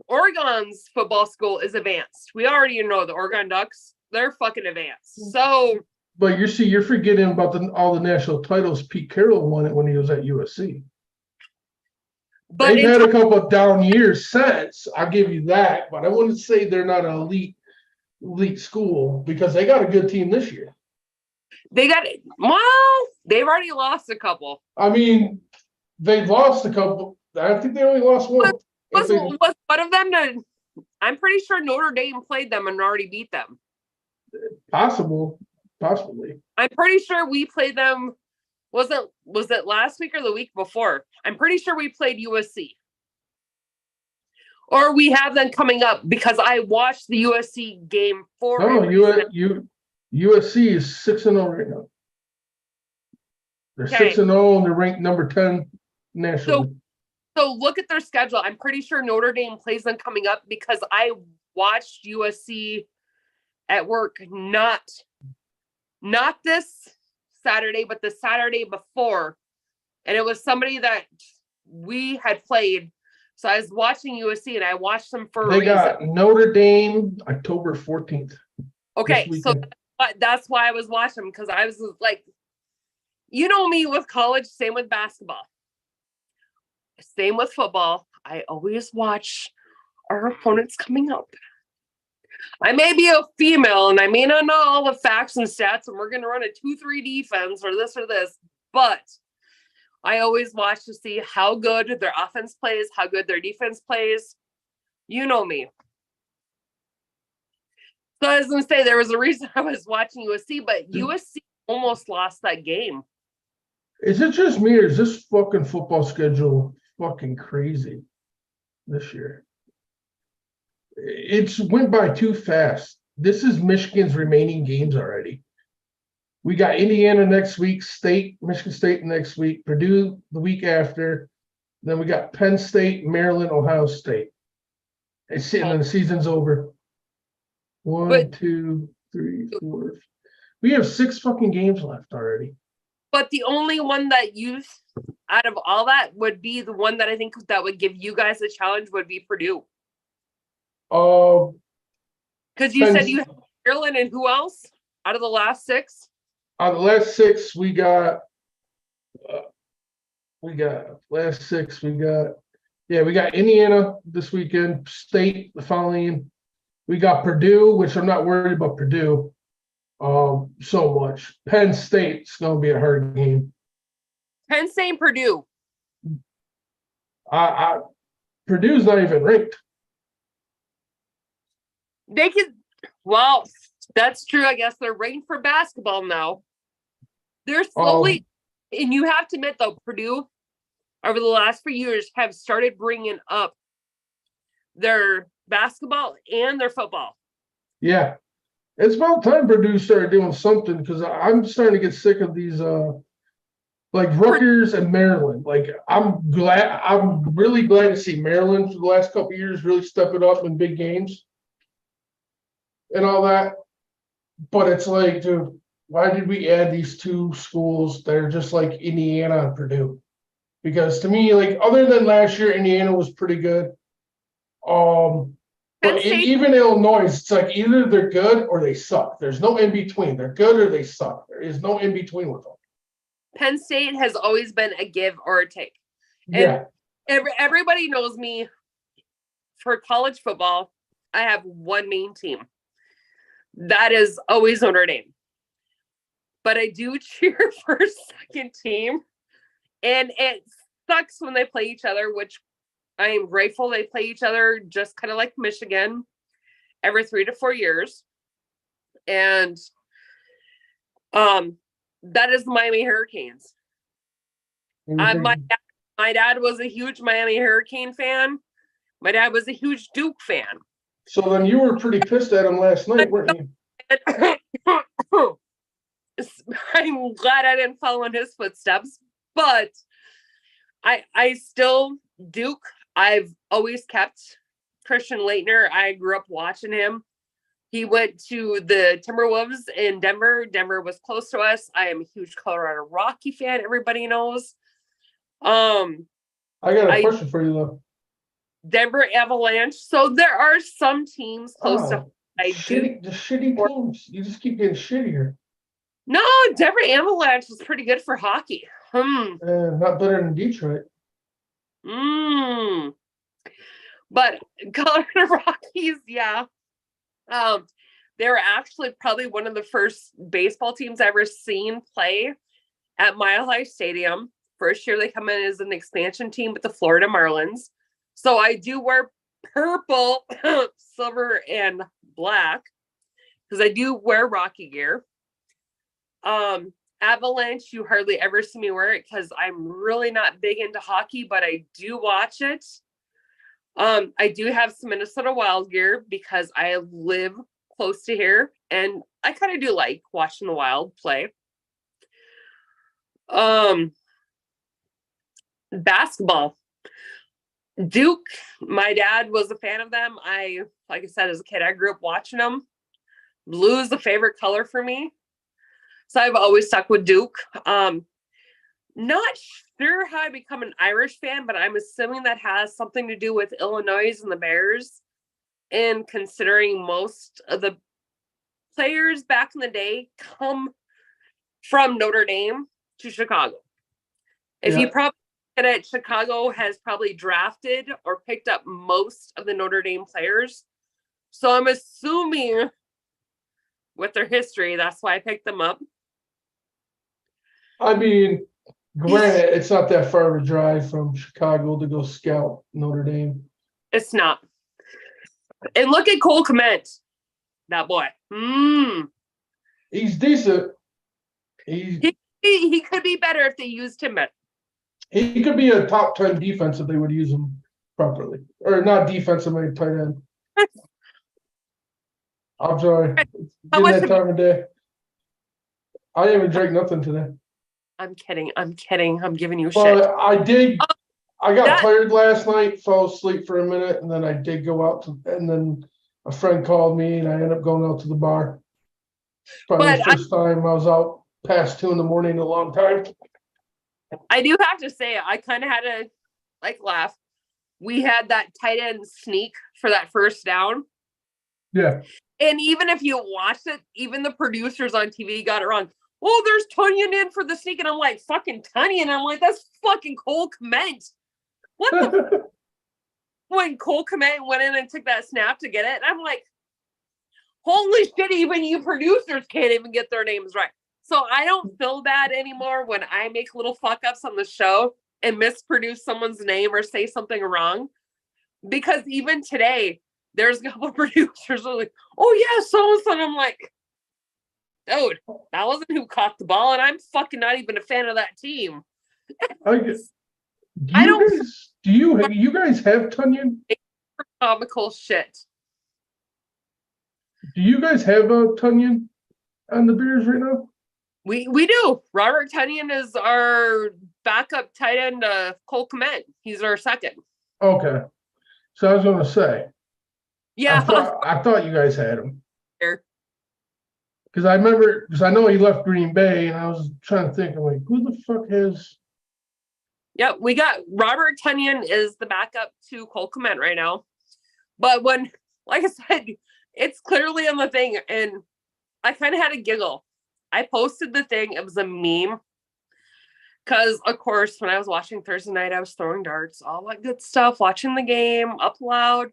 Oregon's football school is advanced. We already know the Oregon Ducks, they're fucking advanced. So, but you're forgetting about all the national titles Pete Carroll won it when he was at USC. But they've had a couple of down years since. I'll give you that, but I wouldn't say they're not an elite school because they got a good team this year. They've already lost a couple. I mean, they've lost a couple. I think they only lost one. Was one of them I'm pretty sure Notre Dame played them and already beat them. Possibly. I'm pretty sure we played them. Was it last week or the week before? I'm pretty sure we played USC. Or we have them coming up because I watched the USC game for No, a reason. USC is 6-0 right now. They're Okay. 6-0 and they're ranked number 10 nationally. So look at their schedule. I'm pretty sure Notre Dame plays them coming up because I watched USC at work, not this Saturday, but the Saturday before. And it was somebody that we had played. So I was watching USC and I watched them for a They reason. got Notre Dame October 14th. Okay, this so weekend. that's why I was watching them, because I was like, you know me with college, same with basketball. Same with football. I always watch our opponents coming up. I may be a female and I may not know all the facts and stats, and we're going to run a 2-3 defense or this, but I always watch to see how good their offense plays, how good their defense plays. You know me. So I was going to say, there was a reason I was watching USC, but USC almost lost that game. Is it just me or is this fucking football schedule fucking crazy this year? It's went by too fast. This is Michigan's remaining games already. We got Indiana next week, Michigan State next week, Purdue the week after. Then we got Penn State, Maryland, Ohio State. And then the season's over. 1, 2, 3, 4. We have 6 fucking games left already. But the only one that you, out of all that, would be the one that I think that would give you guys a challenge would be Purdue. Because you said you had Maryland and who else out of the last 6? Out of the last 6, we got Indiana this weekend, State the following. We got Purdue, which I'm not worried about Purdue so much. Penn State's going to be a hard game. Penn State, Purdue. Purdue's not even ranked. They could, well, that's true. I guess they're ranked for basketball now. They're slowly, and you have to admit though, Purdue over the last few years have started bringing up their basketball and their football. Yeah. It's about time Purdue started doing something, because I'm starting to get sick of these like Rutgers and Maryland. Like I'm really glad to see Maryland for the last couple of years really step it up in big games and all that. But it's like, dude, why did we add these 2 schools that are just like Indiana and Purdue? Because to me, like, other than last year, Indiana was pretty good. But even Illinois, it's like either they're good or they suck. There's no in between. They're good or they suck. There is no in between with them. Penn State has always been a give or a take. And everybody knows me for college football. I have one main team. That is always Notre Dame. But I do cheer for a second team. And it sucks when they play each other, which I am grateful they play each other just kind of like Michigan every 3 to 4 years. And that is the Miami Hurricanes. My dad was a huge Miami Hurricane fan. My dad was a huge Duke fan. So then you were pretty pissed at him last night, weren't you? I'm glad I didn't follow in his footsteps, but I still Duke. I've always kept Christian Laettner. I grew up watching him. He went to the Timberwolves in Denver. Denver was close to us. I am a huge Colorado Rocky fan. Everybody knows. I got a question for you though. Denver Avalanche. So there are some teams close to the shitty teams. You just keep getting shittier. No, Denver Avalanche was pretty good for hockey. Not better than Detroit. But Colorado Rockies, yeah. They were actually probably one of the first baseball teams I ever seen play at Mile High Stadium. First year they come in as an expansion team with the Florida Marlins. So I do wear purple, silver, and black. because I do wear Rocky gear. Avalanche, you hardly ever see me wear it because I'm really not big into hockey, but I do watch it. I do have some Minnesota Wild gear because I live close to here, and I kind of do like watching the Wild play. Basketball. Duke, my dad was a fan of them. Like I said, as a kid, I grew up watching them. Blue is the favorite color for me. So I've always stuck with Duke. Not sure how I become an Irish fan, but I'm assuming that has something to do with Illinois and the Bears. And considering most of the players back in the day come from Notre Dame to Chicago. If you probably get it, Chicago has probably drafted or picked up most of the Notre Dame players. So I'm assuming with their history, that's why I picked them up. I mean, granted, it's not that far of a drive from Chicago to go scout Notre Dame. It's not. And look at Cole Kmet. That boy. He's decent. He could be better if they used him better. He could be a top 10 defense if they would use him properly. Or not defensive, maybe tight end. I'm sorry. It's getting that time of day. I didn't even drink nothing today. I'm kidding. I'm giving you But shit. I got tired last night, fell asleep for a minute, and then I did go out and then a friend called me and I ended up going out to the bar. Probably the first time I was out past 2 a.m. in a long time. I do have to say, I kind of had to laugh. We had that tight end sneak for that first down. Yeah. And even if you watched it, even the producers on TV got it wrong. Oh, there's Tunyon in for the sneak. And I'm like, fucking Tunyon. I'm like, that's fucking Cole Kmet. What the? When Cole Kmet went in and took that snap to get it, and I'm like, holy shit, even you producers can't even get their names right. So I don't feel bad anymore when I make little fuck ups on the show and misproduce someone's name or say something wrong. Because even today, there's a couple of producers who are like, oh yeah, so-and-so. And I'm like, dude, that wasn't who caught the ball, and I'm fucking not even a fan of that team. Do you guys have Tunyon? Comical shit. Do you guys have a Tunyon on the Bears right now? We do. Robert Tunyon is our backup tight end, Cole Kmet. He's our second. Okay. So I was going to say. Yeah. I thought you guys had him. Here. Because I know he left Green Bay, and I was trying to think, I'm like, who the fuck has... Yep, we got Robert Tunyon is the backup to Cole Kmet right now. But when, like I said, it's clearly on the thing, and I kind of had a giggle. I posted the thing. It was a meme. Because, of course, when I was watching Thursday night, I was throwing darts, all that good stuff, watching the game, up loud,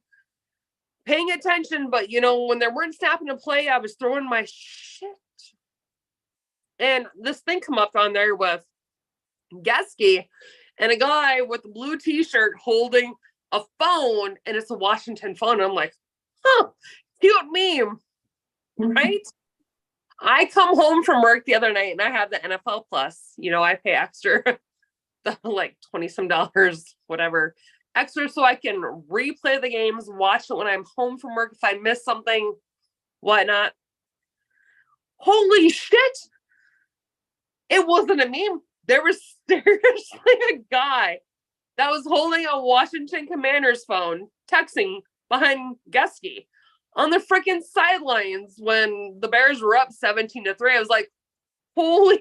paying attention. But, when they weren't snapping a play, I was throwing my shit. And this thing come up on there with Geske and a guy with a blue t-shirt holding a phone, and it's a Washington phone. And I'm like, cute meme, right? I come home from work the other night and I have the NFL Plus. I pay extra, like $20 some, whatever, extra, so I can replay the games, watch it when I'm home from work if I miss something, whatnot. Holy shit! It wasn't a meme. There was seriously a guy that was holding a Washington Commanders phone, texting behind Geske on the freaking sidelines when the Bears were up 17-3. I was like, holy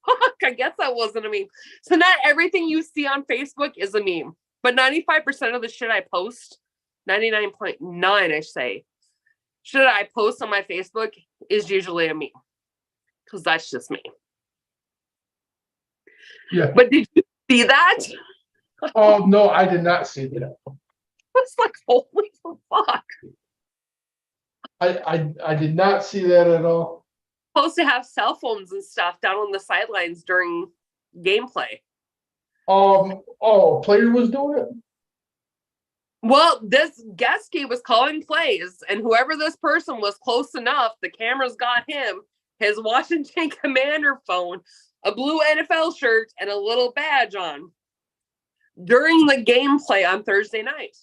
fuck, I guess that wasn't a meme. So not everything you see on Facebook is a meme, but 95% of the shit I post, 99.9, I say, shit I post on my Facebook is usually a meme, because that's just me. Yeah. But did you see that? Oh, no, I did not see that. I was like, holy fuck. I did not see that at all. Supposed to have cell phones and stuff down on the sidelines during gameplay. A player was doing it? Well, this Geske was calling plays, and whoever this person was close enough, the cameras got him, his Washington Commander phone, a blue NFL shirt, and a little badge on during the gameplay on Thursday night.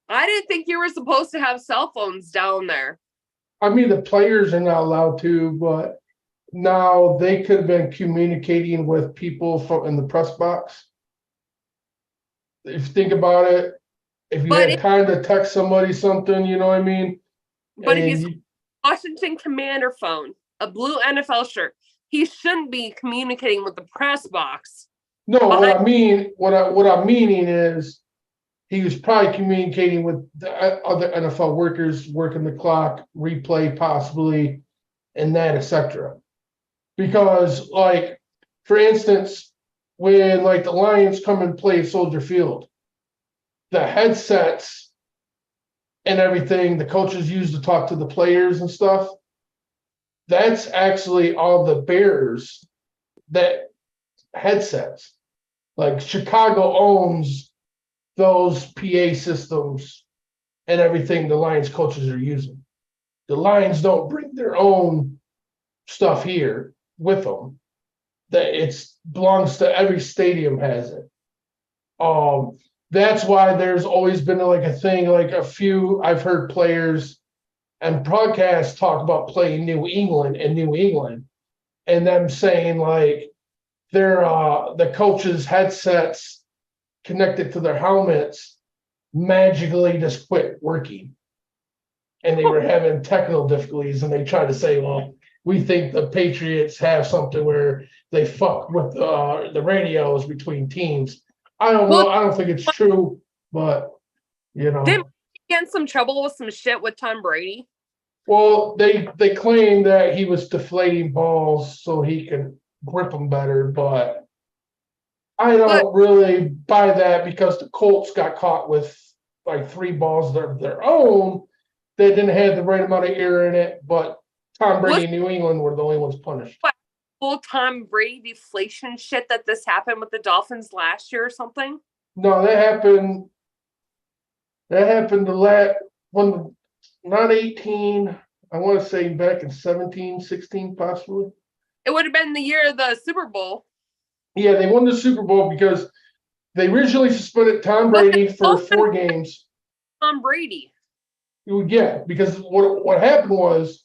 I didn't think you were supposed to have cell phones down there. I mean, the players are not allowed to, but now they could have been communicating with people from in the press box. If you think about it, if you But had time to text somebody something, you know what I mean? But if And he's you- Washington Commander phone, a blue NFL shirt, he shouldn't be communicating with the press box. no, what behind- I mean, what I'm meaning is he was probably communicating with the other NFL workers, working the clock, replay possibly, and that, etc. Because, like, for instance, when like the Lions come and play Soldier Field, the headsets and everything the coaches use to talk to the players and stuff, that's actually all the Bears that headsets. Like Chicago owns those PA systems and everything the Lions coaches are using. The Lions don't bring their own stuff here with them. That it's belongs to every stadium has it. That's why there's always been like a thing, like a few I've heard players and broadcasts talk about playing New England and them saying like their the coaches' headsets connected to their helmets magically just quit working. And they were having technical difficulties, and they tried to say, well, we think the Patriots have something where they fuck with the radios between teams. I don't know. I don't think it's true, but you know. Didn't he get in some trouble with some shit with Tom Brady? Well, they claim that he was deflating balls so he can grip them better, but I don't really buy that because the Colts got caught with like 3 balls of their own that didn't have the right amount of air in it, but Tom Brady and New England were the only ones punished. Full Tom Brady deflation shit that this happened with the Dolphins last year or something? No, that happened. That happened when not 18. I want to say back in 17, 16, possibly. It would have been the year of the Super Bowl. Yeah, they won the Super Bowl because they originally suspended Tom Brady for 4 games. Tom Brady. Yeah, because what happened was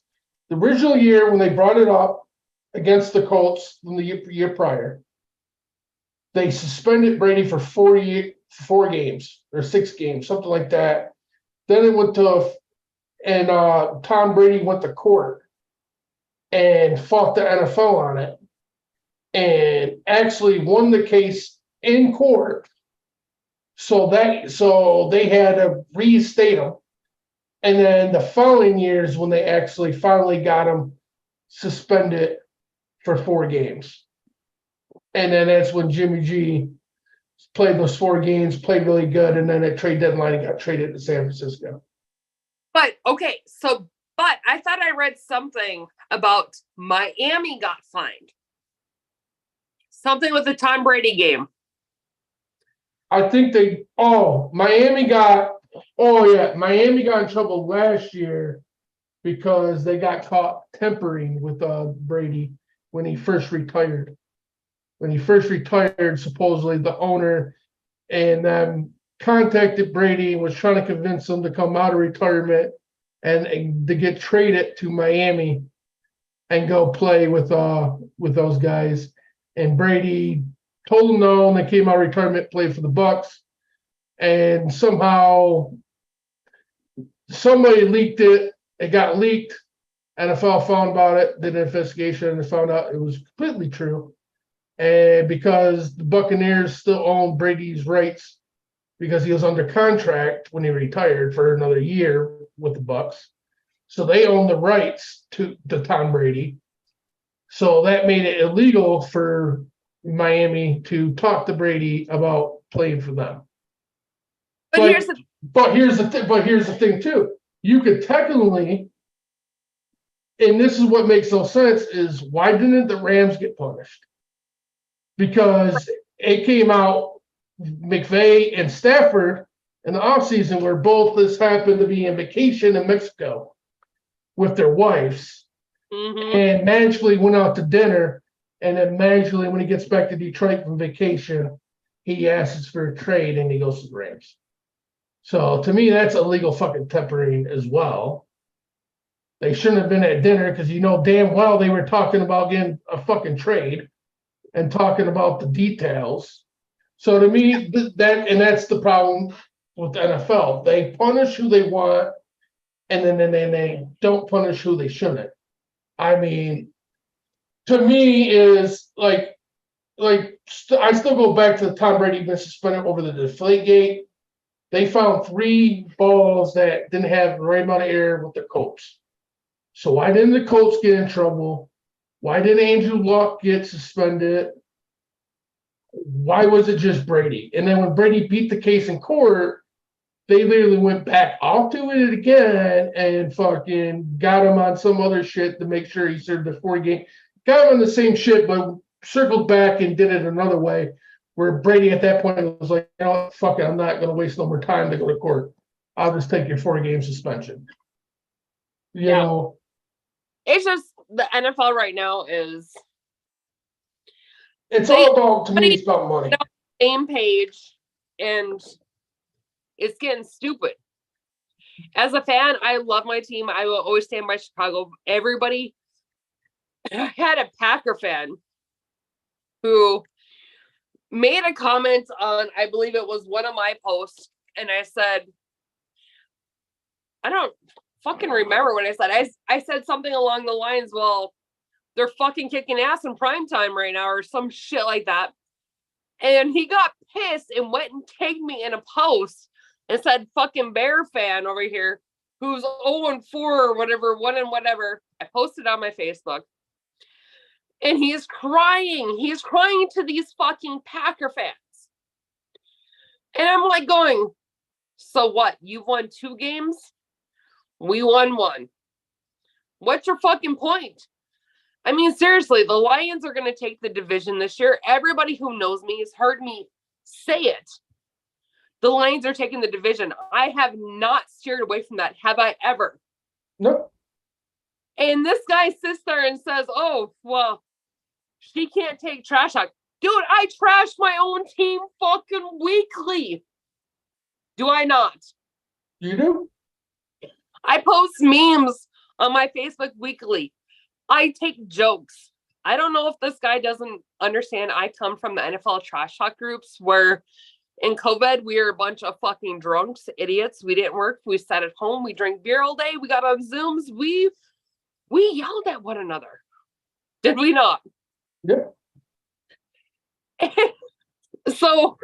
the original year when they brought it up against the Colts in the year prior, they suspended Brady for 4 games or 6 games, something like that. Then it went to, and Tom Brady went to court and fought the NFL on it, and actually won the case in court. So they had to reinstate him. And then the following years when they actually finally got him suspended for 4 games. And then that's when Jimmy G played those 4 games, played really good, and then at trade deadline he got traded to San Francisco. But okay, but I thought I read something about Miami got fined. Something with the Tom Brady game. I think Miami got in trouble last year because they got caught tempering with Brady when he first retired. When he first retired, supposedly the owner and contacted Brady and was trying to convince him to come out of retirement and to get traded to Miami and go play with those guys. And Brady told him no, and they came out of retirement, played for the Bucks, and somehow somebody leaked it. It got leaked. NFL found about it, did an investigation, and found out it was completely true. And because the Buccaneers still own Brady's rights because he was under contract when he retired for another year with the Bucks. So they own the rights to Tom Brady. So that made it illegal for Miami to talk to Brady about playing for them. But here's the thing too. You could technically, and this is what makes no sense, is why didn't the Rams get punished? Because it came out McVay and Stafford in the offseason where both this happened to be in vacation in Mexico with their wives and magically went out to dinner. And then magically, when he gets back to Detroit from vacation, he asks for a trade and he goes to the Rams. So to me, that's illegal fucking tampering as well. They shouldn't have been at dinner because you know damn well they were talking about getting a fucking trade and talking about the details. So to me, that's the problem with the NFL. They punish who they want, and then they don't punish who they shouldn't. I mean, to me is like I still go back to the Tom Brady been suspended over the Deflategate. They found 3 balls that didn't have the right amount of air with the Colts. So why didn't the Colts get in trouble? Why did Andrew Luck get suspended? Why was it just Brady? And then when Brady beat the case in court, they literally went back off to it again and fucking got him on some other shit to make sure he served the 4 game. Got him on the same shit, but circled back and did it another way. Where Brady at that point was like, you know, fuck it, I'm not going to waste no more time to go to court. I'll just take your 4-game suspension. You know, it's just the NFL right now is. It's all about, to me, it's about money. Same page, and it's getting stupid. As a fan, I love my team. I will always stand by Chicago. Everybody. I had a Packer fan who made a comment on, I believe it was one of my posts, and I said, I don't fucking remember what I said. I said something along the lines, well, they're fucking kicking ass in prime time right now, or some shit like that. And he got pissed and went and tagged me in a post and said, fucking Bear fan over here, who's 0-4 or whatever, 1 and whatever. I posted on my Facebook. And he's crying. He's crying to these fucking Packer fans. And I'm like going, so what? You've won 2 games? We won 1. What's your fucking point? I mean, seriously, the Lions are going to take the division this year. Everybody who knows me has heard me say it. The Lions are taking the division. I have not steered away from that. Have I ever? No. And this guy sits there and says, oh, well, she can't take trash talk. Dude, I trash my own team fucking weekly. Do I not? You do? I post memes on my Facebook weekly. I take jokes. I don't know if this guy doesn't understand. I come from the NFL trash talk groups where in COVID, we were a bunch of fucking drunks, idiots. We didn't work. We sat at home. We drank beer all day. We got on Zooms. We yelled at one another. Did we not? Yeah. So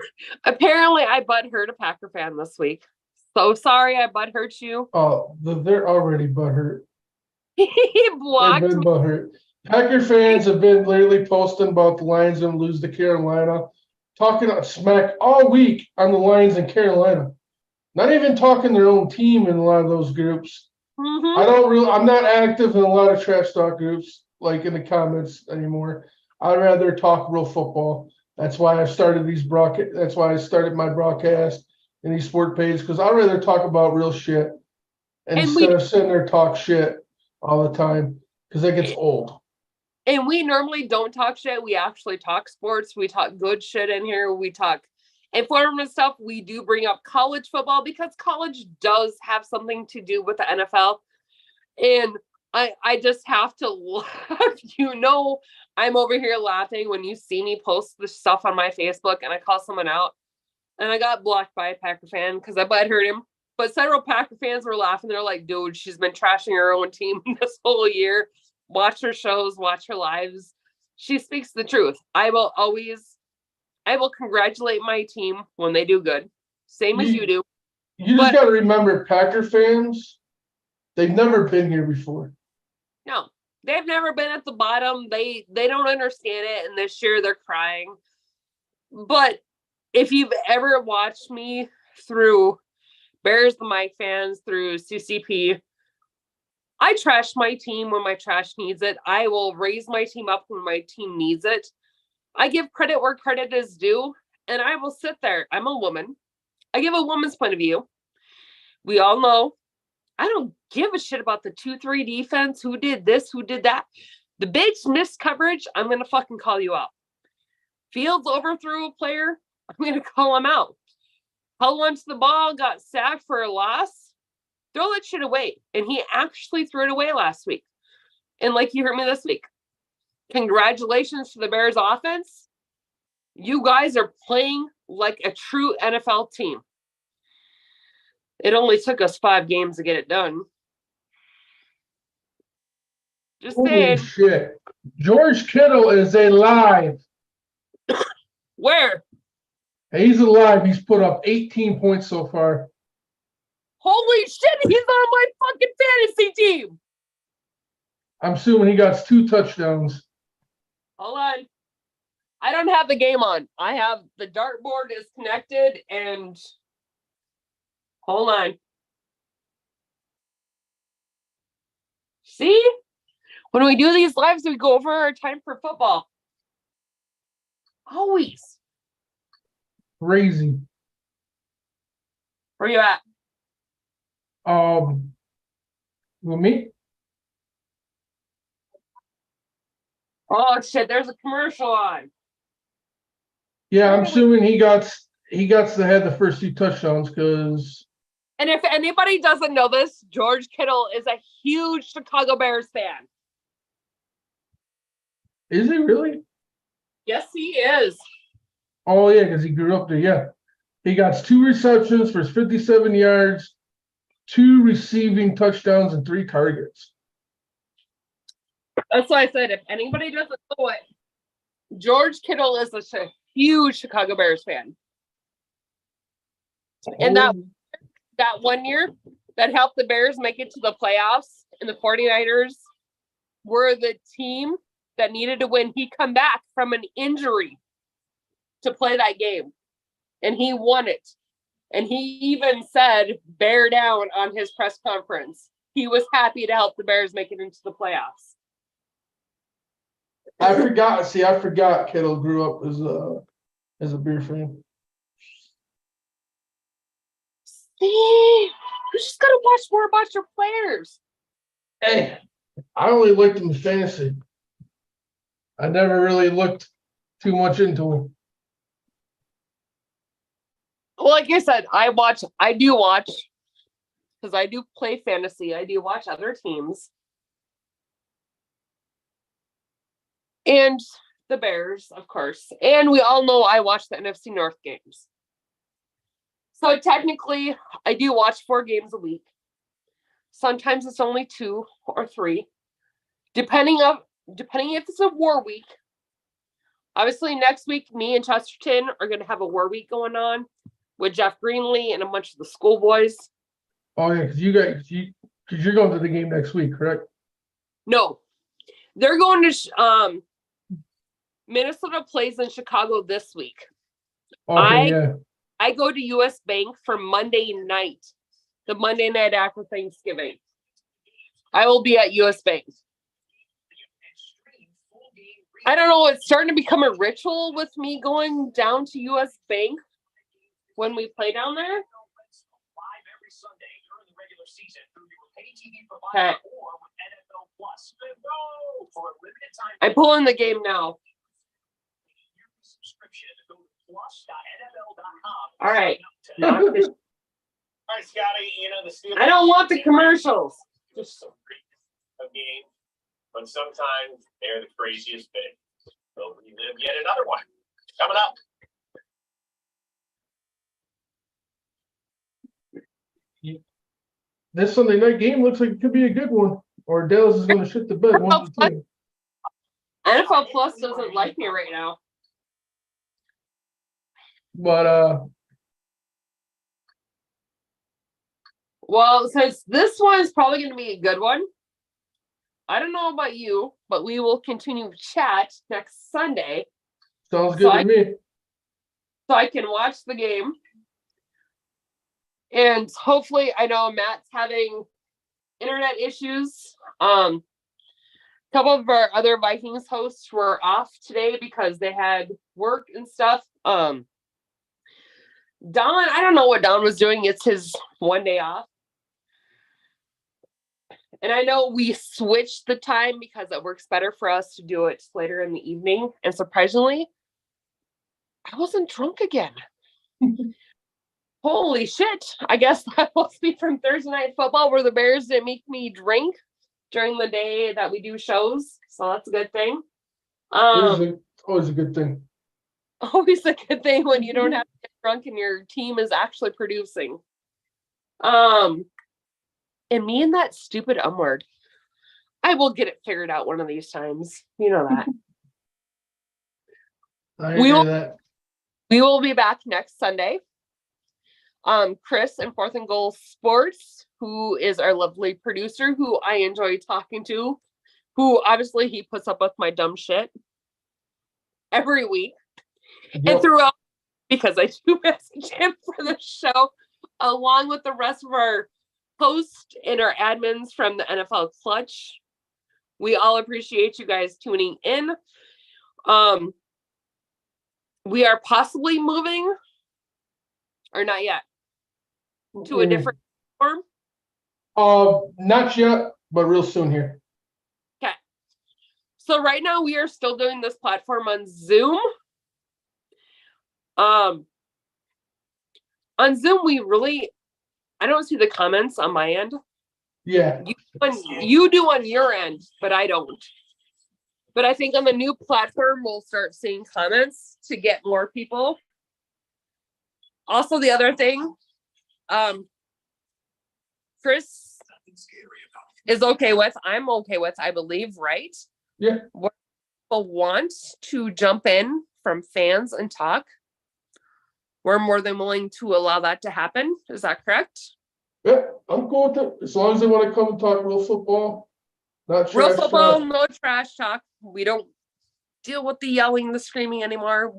apparently I butthurt a Packer fan this week. So sorry I butthurt you. Oh, they're already butthurt. He blocked They've been me. butthurt. Packer fans have been literally posting about the Lions going to lose to Carolina, talking smack all week on the Lions in Carolina. Not even talking their own team in a lot of those groups. Mm-hmm. I'm not active in a lot of trash talk groups, like in the comments anymore. I'd rather talk real football. That's why I started these broadcast. That's why I started my broadcast in these sport pages, because I'd rather talk about real shit instead of sitting there talk shit all the time, because that gets old. And we normally don't talk shit. We actually talk sports. We talk good shit in here. We talk informative stuff. We do bring up college football because college does have something to do with the NFL. And I just have to laugh. You know, I'm over here laughing when you see me post the stuff on my Facebook and I call someone out. And I got blocked by a Packer fan because I butthurt him. But several Packer fans were laughing. They're like, dude, she's been trashing her own team this whole year. Watch her shows, watch her lives. She speaks the truth. I will congratulate my team when they do good. Same as you do. You just got to remember, Packer fans, they've never been here before. No, they've never been at the bottom. They don't understand it. And this year they're crying. But if you've ever watched me through Bears the Mike fans, through CCP, I trash my team when my trash needs it. I will raise my team up when my team needs it. I give credit where credit is due. and I will sit there. I'm a woman. I give a woman's point of view. We all know I don't give a shit about the 2-3 defense, who did this, who did that. The Bigs missed coverage, I'm going to fucking call you out. Fields overthrew a player, I'm going to call him out. Held onto the ball, got sacked for a loss. Throw that shit away. And he actually threw it away last week. And like you heard me this week, congratulations to the Bears offense. You guys are playing like a true NFL team. It only took us 5 games to get it done. Just Holy saying. shit. George Kittle is alive. Where? He's alive. He's put up 18 points so far. Holy shit, he's on my fucking fantasy team. I'm assuming he got 2 touchdowns. Hold on. I don't have the game on. I have the dartboard is connected and hold on. See? When we do these lives, we go over our time for football. Always. Crazy. Where you at? With me? Oh shit, there's a commercial on. Yeah, I'm assuming he got to have the first 2 touchdowns because. And if anybody doesn't know this, George Kittle is a huge Chicago Bears fan. Is he really? Yes, he is. Oh yeah, because he grew up there. Yeah, he got 2 receptions for 57 yards, 2 receiving touchdowns, and 3 targets. That's why I said if anybody doesn't know it, George Kittle is a huge Chicago Bears fan. And that 1 year that helped the Bears make it to the playoffs, and the 49ers were the team that needed to win. He come back from an injury to play that game, and he won it. And he even said, bear down on his press conference. He was happy to help the Bears make it into the playoffs. I forgot. See, I forgot Kittle grew up as a Bear fan. See, you just gotta watch more about your players. Hey, I only looked in fantasy. I never really looked too much into him. Well, like I said, I do watch because I do play fantasy. I do watch other teams. And the Bears, of course. And we all know I watch the NFC North games. So technically, I do watch 4 games a week. Sometimes it's only 2 or 3. Depending if it's a war week. Obviously, next week, me and Chesterton are going to have a war week going on with Jeff Greenlee and a bunch of the schoolboys. Oh yeah, because you're going to the game next week, correct? No, they're going to Minnesota plays in Chicago this week. Okay, I go to US Bank for Monday night, the Monday night after Thanksgiving. I will be at US Bank. I don't know, it's starting to become a ritual with me going down to US Bank when we play down there. Okay. I'm pulling the game now. All right. All right, Scotty, the Steelers. I don't want the commercials. Just so great a game, but sometimes they're the craziest thing. We'll relive yet another one coming up. This Sunday night game looks like it could be a good one. Or Dallas is going to shit the bed. One of the two. NFL Plus doesn't like me right now. But well, since this one is probably going to be a good one, I don't know about you, but we will continue to chat next Sunday. Sounds good to me. So I can watch the game. And hopefully, I know Matt's having internet issues. A couple of our other Vikings hosts were off today because they had work and stuff. Don, I don't know what Don was doing. It's his one day off. And I know we switched the time because it works better for us to do it later in the evening. And surprisingly, I wasn't drunk again. Holy shit. I guess that must be from Thursday Night Football where the Bears didn't make me drink during the day that we do shows. So that's a good thing. Always a good thing. Always a good thing when you don't have to get drunk and your team is actually producing. And me and that stupid word. I will get it figured out one of these times. You know that. I We hear will- that. We will be back next Sunday. Chris and Fourth and Goal Sports, who is our lovely producer, who I enjoy talking to, who obviously he puts up with my dumb shit every week. And Yep. throughout, because I do message him for the show, along with the rest of our hosts and our admins from the NFL Clutch. We all appreciate you guys tuning in. We are possibly moving, or not yet, to a different form. Not yet, but real soon here. Okay. So right now we are still doing this platform on Zoom. On Zoom, I don't see the comments on my end. Yeah. You do on your end, but I don't. But I think on the new platform, we'll start seeing comments to get more people. Also, the other thing, Chris is okay with, I'm okay with, I believe, right? Yeah. What people want to jump in from fans and talk, we're more than willing to allow that to happen. Is that correct? Yeah, I'm cool with it. As long as they want to come and talk real football. Not Real trash football, talk. no trash talk. We don't deal with the yelling, the screaming anymore.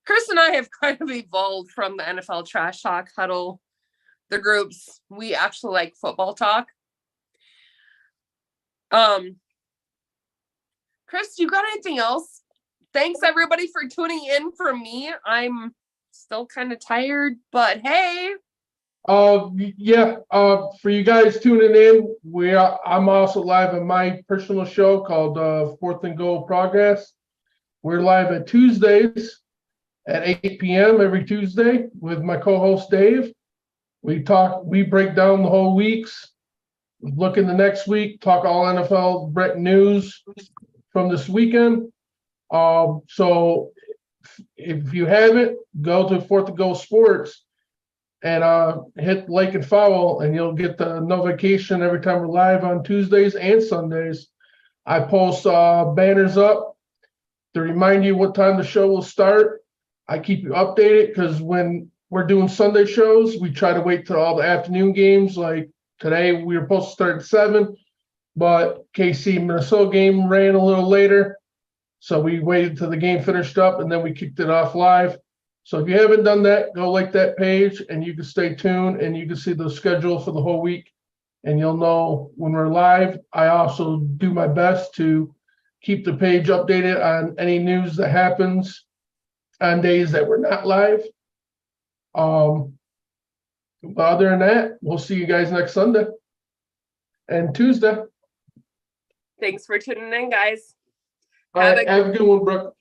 Chris and I have kind of evolved from the NFL trash talk huddle, the groups. We actually like football talk. Chris, you got anything else? Thanks everybody for tuning in for me. I'm still kind of tired, but hey. Yeah, for you guys tuning in, I'm also live on my personal show called Fourth and Goal Progress. We're live at Tuesdays at 8 p.m. every Tuesday with my co-host Dave. We break down the whole weeks, look in the next week, talk all NFL news from this weekend. So if you haven't, go to Fourth and Goal Sports and hit like and follow, and you'll get the notification every time we're live on Tuesdays and Sundays. I post banners up to remind you what time the show will start. I keep you updated because when we're doing Sunday shows, we try to wait till all the afternoon games. Like today, we were supposed to start at 7, but KC Minnesota game ran a little later. So we waited till the game finished up and then we kicked it off live. So if you haven't done that, go like that page and you can stay tuned and you can see the schedule for the whole week and you'll know when we're live. I also do my best to keep the page updated on any news that happens on days that we're not live. But other than that, we'll see you guys next Sunday and Tuesday. Thanks for tuning in, guys. All right, have a good one, Brooke.